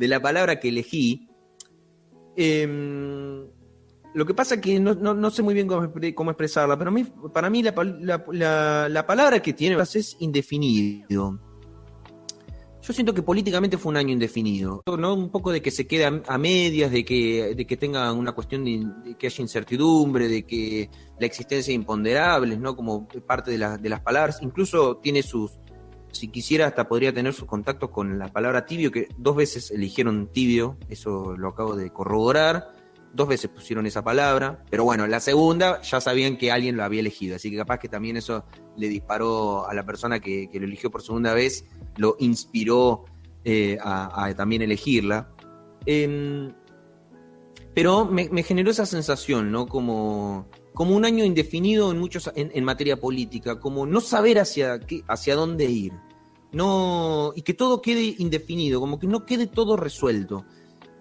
Speaker 7: la palabra que elegí. Lo que pasa es que no sé muy bien cómo expresarla, pero para mí la palabra que tiene es indefinido. Yo siento que políticamente fue un año indefinido, ¿no? Un poco de que se quede a medias, de que tenga una cuestión de que haya incertidumbre, de que la existencia de imponderables, ¿no? Como parte de las palabras. Incluso tiene si quisiera, hasta podría tener sus contactos con la palabra tibio, que 2 veces eligieron tibio, eso lo acabo de corroborar. 2 veces pusieron esa palabra, pero bueno, la segunda ya sabían que alguien lo había elegido, así que capaz que también eso le disparó a la persona que lo eligió por segunda vez, lo inspiró a también elegirla. Pero me generó esa sensación, ¿no? Como un año indefinido en materia política, como no saber hacia dónde ir, y que todo quede indefinido, como que no quede todo resuelto.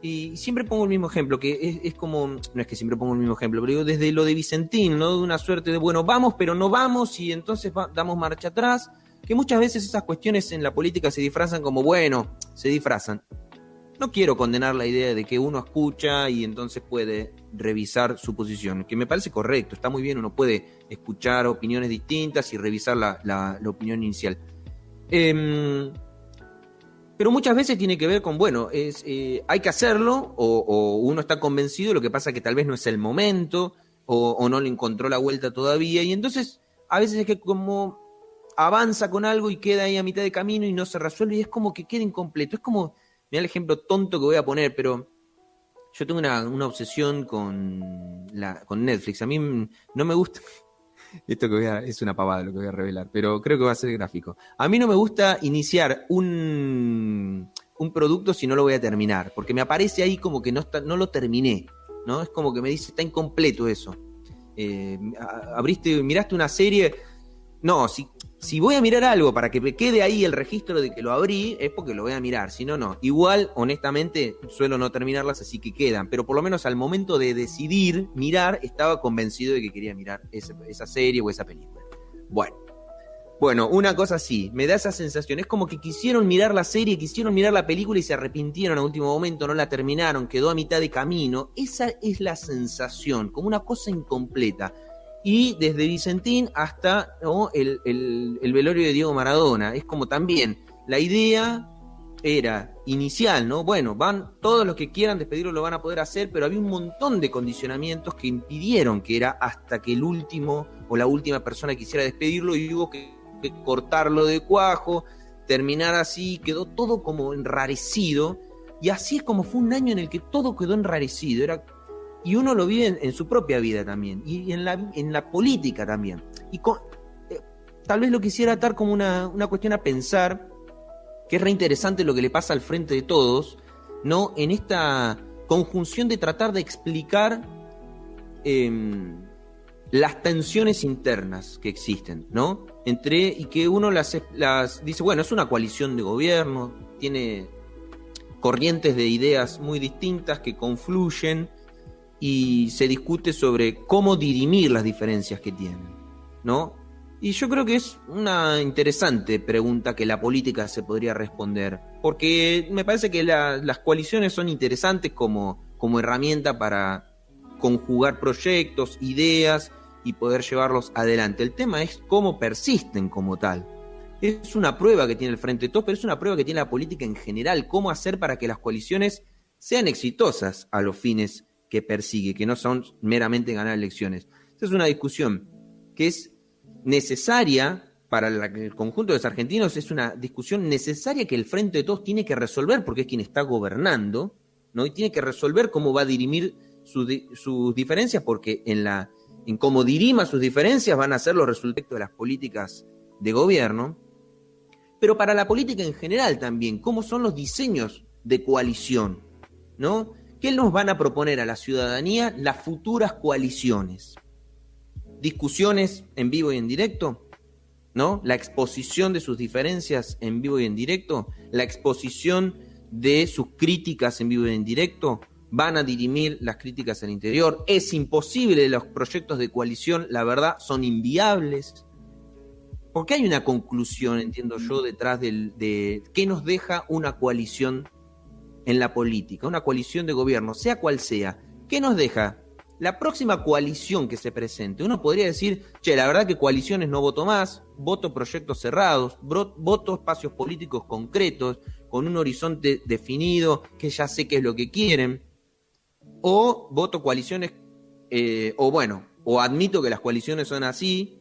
Speaker 7: Y siempre pongo el mismo ejemplo, que es como, no es que siempre pongo el mismo ejemplo, pero digo desde lo de Vicentín, ¿no? De una suerte de, bueno, vamos, pero no vamos, y entonces damos marcha atrás, que muchas veces esas cuestiones en la política se disfrazan como, bueno, se disfrazan. No quiero condenar la idea de que uno escucha y entonces puede revisar su posición, que me parece correcto, está muy bien, uno puede escuchar opiniones distintas y revisar la opinión inicial. Pero muchas veces tiene que ver con, bueno, hay que hacerlo, o uno está convencido, lo que pasa es que tal vez no es el momento, o no le encontró la vuelta todavía, y entonces a veces es que como avanza con algo y queda ahí a mitad de camino y no se resuelve, y es como que queda incompleto. Es como, mira el ejemplo tonto que voy a poner, pero yo tengo una obsesión con Netflix. A mí no me gusta, esto que es una pavada lo que voy a revelar, pero creo que va a ser gráfico. A mí no me gusta iniciar un producto si no lo voy a terminar, porque me aparece ahí como que no lo terminé, ¿no? Es como que me dice, está incompleto eso. Miraste una serie. No, si voy a mirar algo para que me quede ahí el registro de que lo abrí, es porque lo voy a mirar, si no, no. Igual, honestamente, suelo no terminarlas, así que quedan, pero por lo menos al momento de decidir mirar, estaba convencido de que quería mirar esa serie o esa película. Bueno, una cosa así, me da esa sensación, es como que quisieron mirar la serie, quisieron mirar la película y se arrepintieron a último momento, no la terminaron, quedó a mitad de camino. Esa es la sensación, como una cosa incompleta. Y desde Vicentín hasta, ¿no?, el velorio de Diego Maradona. Es como también, la idea era inicial, ¿no? Bueno, van todos los que quieran despedirlo lo van a poder hacer, pero había un montón de condicionamientos que impidieron que era hasta que el último o la última persona quisiera despedirlo, y hubo que cortarlo de cuajo, terminar así, quedó todo como enrarecido, y así es como fue un año en el que todo quedó enrarecido. Y uno lo vive en su propia vida también, y en la política también. Y tal vez lo quisiera atar como una cuestión a pensar, que es re interesante lo que le pasa al Frente de Todos, ¿no? En esta conjunción de tratar de explicar las tensiones internas que existen, ¿no? Y que uno las dice, bueno, es una coalición de gobierno, tiene corrientes de ideas muy distintas que confluyen, y se discute sobre cómo dirimir las diferencias que tienen, ¿no? Y yo creo que es una interesante pregunta que la política se podría responder, porque me parece que las coaliciones son interesantes como herramienta para conjugar proyectos, ideas y poder llevarlos adelante. El tema es cómo persisten como tal. Es una prueba que tiene el Frente de Todos, pero es una prueba que tiene la política en general, cómo hacer para que las coaliciones sean exitosas a los fines que persigue, que no son meramente ganar elecciones. Esa es una discusión que es necesaria para el conjunto de los argentinos, es una discusión necesaria que el Frente de Todos tiene que resolver, porque es quien está gobernando, ¿no? Y tiene que resolver cómo va a dirimir sus diferencias, porque en cómo dirima sus diferencias van a ser los resultados de las políticas de gobierno, pero para la política en general también, cómo son los diseños de coalición, ¿no? ¿Qué nos van a proponer a la ciudadanía las futuras coaliciones? Discusiones en vivo y en directo, ¿no? La exposición de sus diferencias en vivo y en directo, la exposición de sus críticas en vivo y en directo, van a dirimir las críticas al interior. Es imposible, los proyectos de coalición, la verdad, son inviables. Porque hay una conclusión, entiendo yo, detrás de qué nos deja una coalición en la política, una coalición de gobierno, sea cual sea. ¿Qué nos deja? La próxima coalición que se presente. Uno podría decir, la verdad que coaliciones no voto más, voto proyectos cerrados, voto espacios políticos concretos, con un horizonte definido, que ya sé qué es lo que quieren, o voto coaliciones, o admito que las coaliciones son así,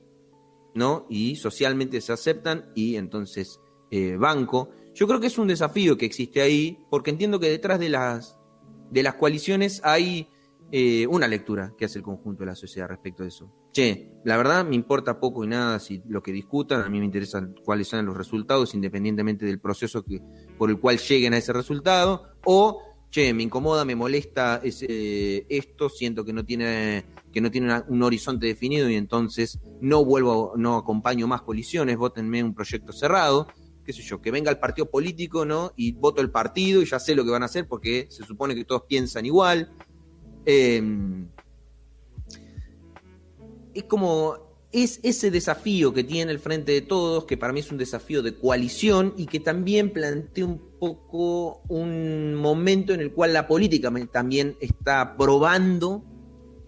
Speaker 7: ¿no? Y socialmente se aceptan, y entonces banco. Yo creo que es un desafío que existe ahí, porque entiendo que detrás de las coaliciones hay una lectura que hace el conjunto de la sociedad respecto a eso. La verdad me importa poco y nada si lo que discutan, a mí me interesan cuáles son los resultados, independientemente del proceso por el cual lleguen a ese resultado, o me incomoda, me molesta esto, siento que no tiene un horizonte definido, y entonces no acompaño más coaliciones, vótenme un proyecto cerrado, qué sé yo, que venga el partido político, ¿no? Y voto el partido y ya sé lo que van a hacer porque se supone que todos piensan igual. Es como ese desafío que tiene el Frente de Todos, que para mí es un desafío de coalición y que también plantea un poco un momento en el cual la política también está probando,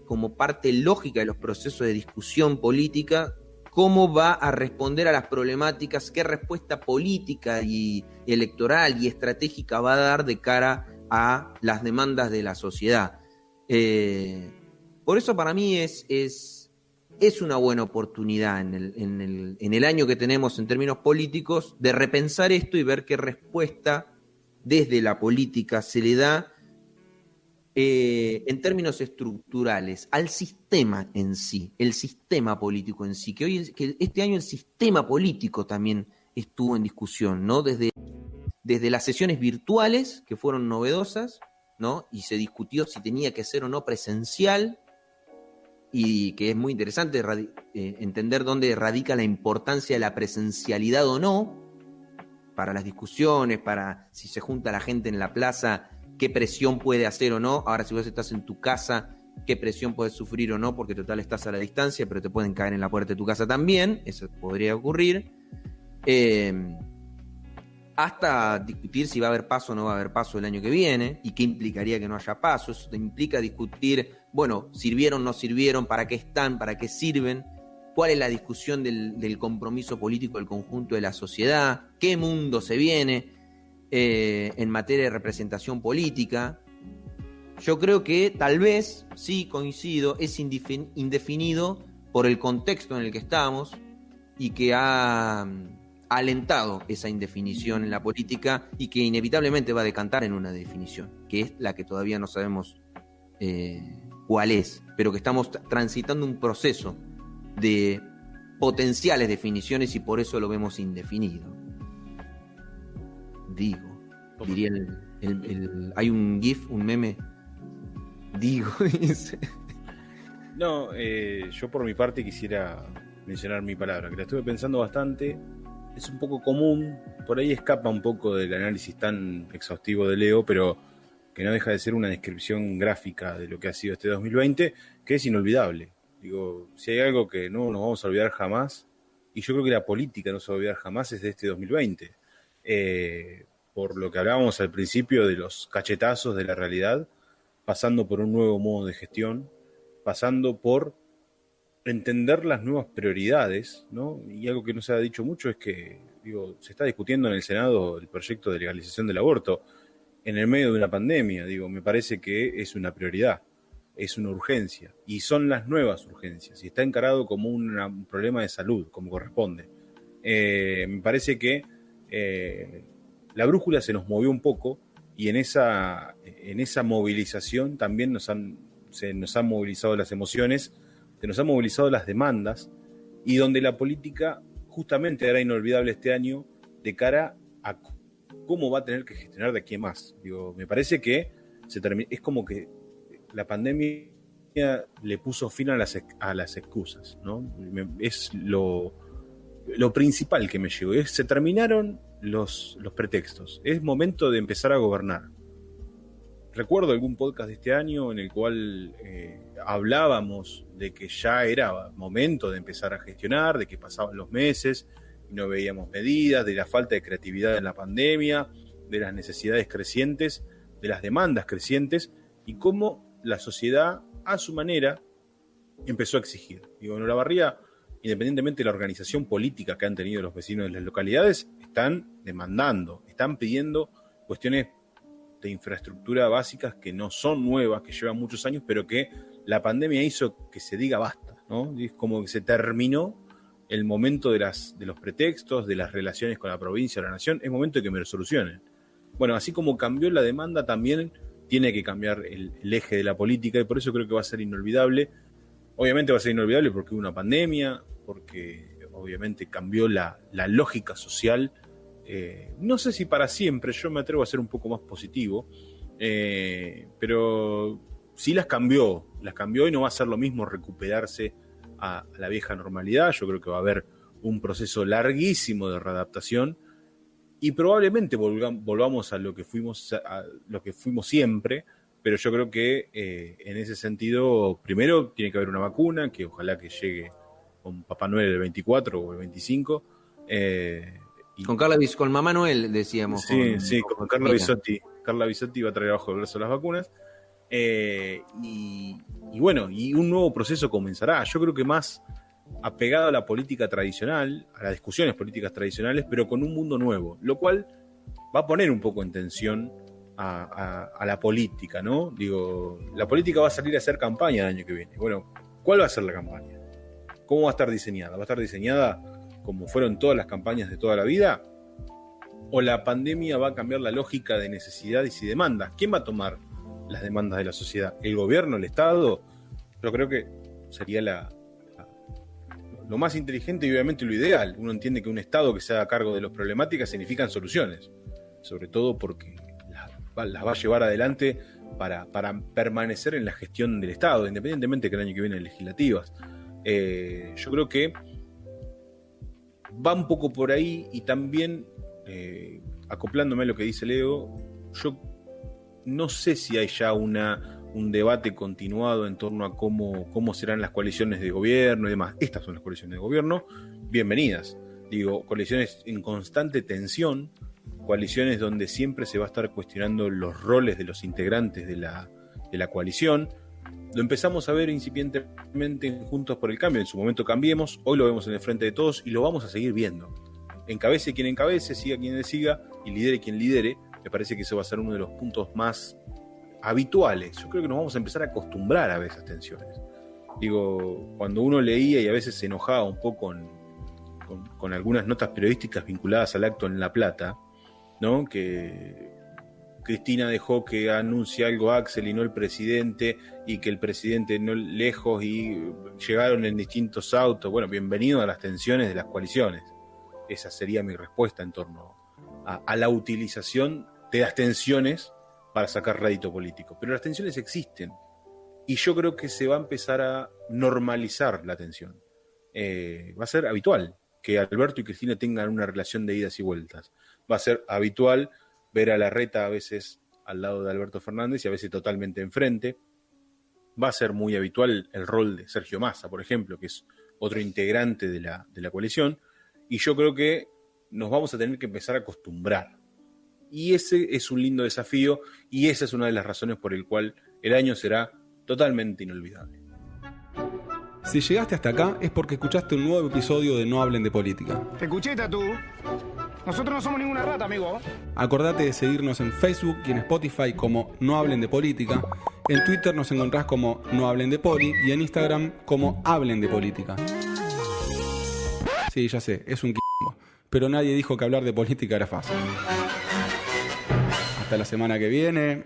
Speaker 7: como parte lógica de los procesos de discusión política, cómo va a responder a las problemáticas, qué respuesta política y electoral y estratégica va a dar de cara a las demandas de la sociedad. Por eso para mí es una buena oportunidad en el año que tenemos en términos políticos de repensar esto y ver qué respuesta desde la política se le da en términos estructurales al sistema en sí, el sistema político en sí, que este año el sistema político también estuvo en discusión, ¿no? Desde las sesiones virtuales, que fueron novedosas, ¿no? Y se discutió si tenía que ser o no presencial, y que es muy interesante entender dónde radica la importancia de la presencialidad o no, para las discusiones, para si se junta la gente en la plaza, qué presión puede hacer o no. Ahora, si vos estás en tu casa, qué presión puedes sufrir o no, porque total estás a la distancia, pero te pueden caer en la puerta de tu casa también, eso podría ocurrir. Hasta discutir si va a haber paso o no va a haber paso el año que viene, y qué implicaría que no haya paso. Eso te implica discutir, bueno, sirvieron, no sirvieron, para qué están, para qué sirven, cuál es la discusión del compromiso político del conjunto de la sociedad, qué mundo se viene en materia de representación política. Yo creo que tal vez, sí, coincido, es indefinido por el contexto en el que estamos y que ha alentado esa indefinición en la política y que inevitablemente va a decantar en una definición, que es la que todavía no sabemos cuál es, pero que estamos transitando un proceso de potenciales definiciones y por eso lo vemos indefinido. Diría hay un GIF, un meme, dice.
Speaker 6: No, yo por mi parte quisiera mencionar mi palabra, que la estuve pensando bastante. Es un poco común, por ahí escapa un poco del análisis tan exhaustivo de Leo, pero que no deja de ser una descripción gráfica de lo que ha sido este 2020, que es inolvidable. Digo, si hay algo que no nos vamos a olvidar jamás, y yo creo que la política no se va a olvidar jamás, es de este 2020. Por lo que hablábamos al principio de los cachetazos de la realidad, pasando por un nuevo modo de gestión, pasando por entender las nuevas prioridades, ¿no? Y algo que no se ha dicho mucho es que, se está discutiendo en el Senado el proyecto de legalización del aborto en el medio de una pandemia. Me parece que es una prioridad, es una urgencia, y son las nuevas urgencias, y está encarado como un problema de salud, como corresponde. Me parece que la brújula se nos movió un poco, y en esa movilización también se nos han movilizado las emociones, se nos han movilizado las demandas, y donde la política justamente era inolvidable este año de cara a cómo va a tener que gestionar de aquí a más. Me parece que es como que la pandemia le puso fin a las excusas, ¿no? Es lo principal que me llegó. Se terminaron los pretextos. Es momento de empezar a gobernar. Recuerdo algún podcast de este año en el cual hablábamos de que ya era momento de empezar a gestionar, de que pasaban los meses y no veíamos medidas, de la falta de creatividad en la pandemia, de las necesidades crecientes, de las demandas crecientes, y cómo la sociedad, a su manera, empezó a exigir. En Olavarría, independientemente de la organización política que han tenido los vecinos de las localidades, están demandando, están pidiendo cuestiones de infraestructura básicas que no son nuevas, que llevan muchos años, pero que la pandemia hizo que se diga basta, ¿no? Es como que se terminó el momento de los pretextos, de las relaciones con la provincia o la nación. Es momento de que me lo solucionen. Bueno, así como cambió la demanda, también tiene que cambiar el eje de la política, y por eso creo que va a ser inolvidable. Obviamente va a ser inolvidable porque hubo una pandemia, porque obviamente cambió la lógica social. No sé si para siempre, yo me atrevo a ser un poco más positivo, pero sí las cambió y no va a ser lo mismo recuperarse a la vieja normalidad. Yo creo que va a haber un proceso larguísimo de readaptación y probablemente volvamos a lo que fuimos siempre, pero yo creo que en ese sentido primero tiene que haber una vacuna que ojalá que llegue con Papá Noel el 24 o el 25.
Speaker 7: Con Mamá Noel, decíamos.
Speaker 6: Sí, con Carla Bisotti. Carla Bisotti va a traer abajo el brazo las vacunas. Y bueno, y un nuevo proceso comenzará. Yo creo que más apegado a la política tradicional, a las discusiones políticas tradicionales, pero con un mundo nuevo, lo cual va a poner un poco en tensión a la política, ¿no? Digo, la política va a salir a hacer campaña el año que viene. Bueno, ¿cuál va a ser la campaña? ¿Cómo va a estar diseñada? ¿Va a estar diseñada como fueron todas las campañas de toda la vida? ¿O la pandemia va a cambiar la lógica de necesidades y demandas? ¿Quién va a tomar las demandas de la sociedad? ¿El gobierno, el Estado? Yo creo que sería lo más inteligente y obviamente lo ideal. Uno entiende que un Estado que se haga cargo de las problemáticas significan soluciones, sobre todo porque las va a llevar adelante para permanecer en la gestión del Estado, independientemente que el año que viene legislativas. Yo creo que va un poco por ahí y también, acoplándome a lo que dice Leo, yo no sé si hay ya un debate continuado en torno a cómo serán las coaliciones de gobierno y demás. Estas son las coaliciones de gobierno, bienvenidas. Digo, coaliciones en constante tensión, coaliciones donde siempre se va a estar cuestionando los roles de los integrantes de la coalición. Lo empezamos a ver incipientemente en Juntos por el Cambio, en su momento Cambiemos, hoy lo vemos en el frente de todos y lo vamos a seguir viendo. Encabece quien encabece, siga quien le siga y lidere quien lidere. Me parece que eso va a ser uno de los puntos más habituales. Yo creo que nos vamos a empezar a acostumbrar a ver esas tensiones. Digo, cuando uno leía y a veces se enojaba un poco con algunas notas periodísticas vinculadas al acto en La Plata, ¿no? Que Cristina dejó que anuncie algo Axel y no el presidente, y que el presidente no lejos y llegaron en distintos autos. Bueno, bienvenido a las tensiones de las coaliciones. Esa sería mi respuesta en torno a la utilización de las tensiones para sacar rédito político. Pero las tensiones existen y yo creo que se va a empezar a normalizar la tensión. Va a ser habitual que Alberto y Cristina tengan una relación de idas y vueltas. Va a ser habitual ver a Larreta a veces al lado de Alberto Fernández y a veces totalmente enfrente. Va a ser muy habitual el rol de Sergio Massa, por ejemplo, que es otro integrante de la coalición. Y yo creo que nos vamos a tener que empezar a acostumbrar. Y ese es un lindo desafío y esa es una de las razones por el cual el año será totalmente inolvidable.
Speaker 1: Si llegaste hasta acá es porque escuchaste un nuevo episodio de No Hablen de Política.
Speaker 10: Te escuché, Tatú. Nosotros no somos ninguna rata, amigo.
Speaker 1: Acordate de seguirnos en Facebook y en Spotify como No Hablen de Política. En Twitter nos encontrás como No Hablen de Poli y en Instagram como Hablen de Política. Sí, ya sé, es un quilombo, pero nadie dijo que hablar de política era fácil. Hasta la semana que viene.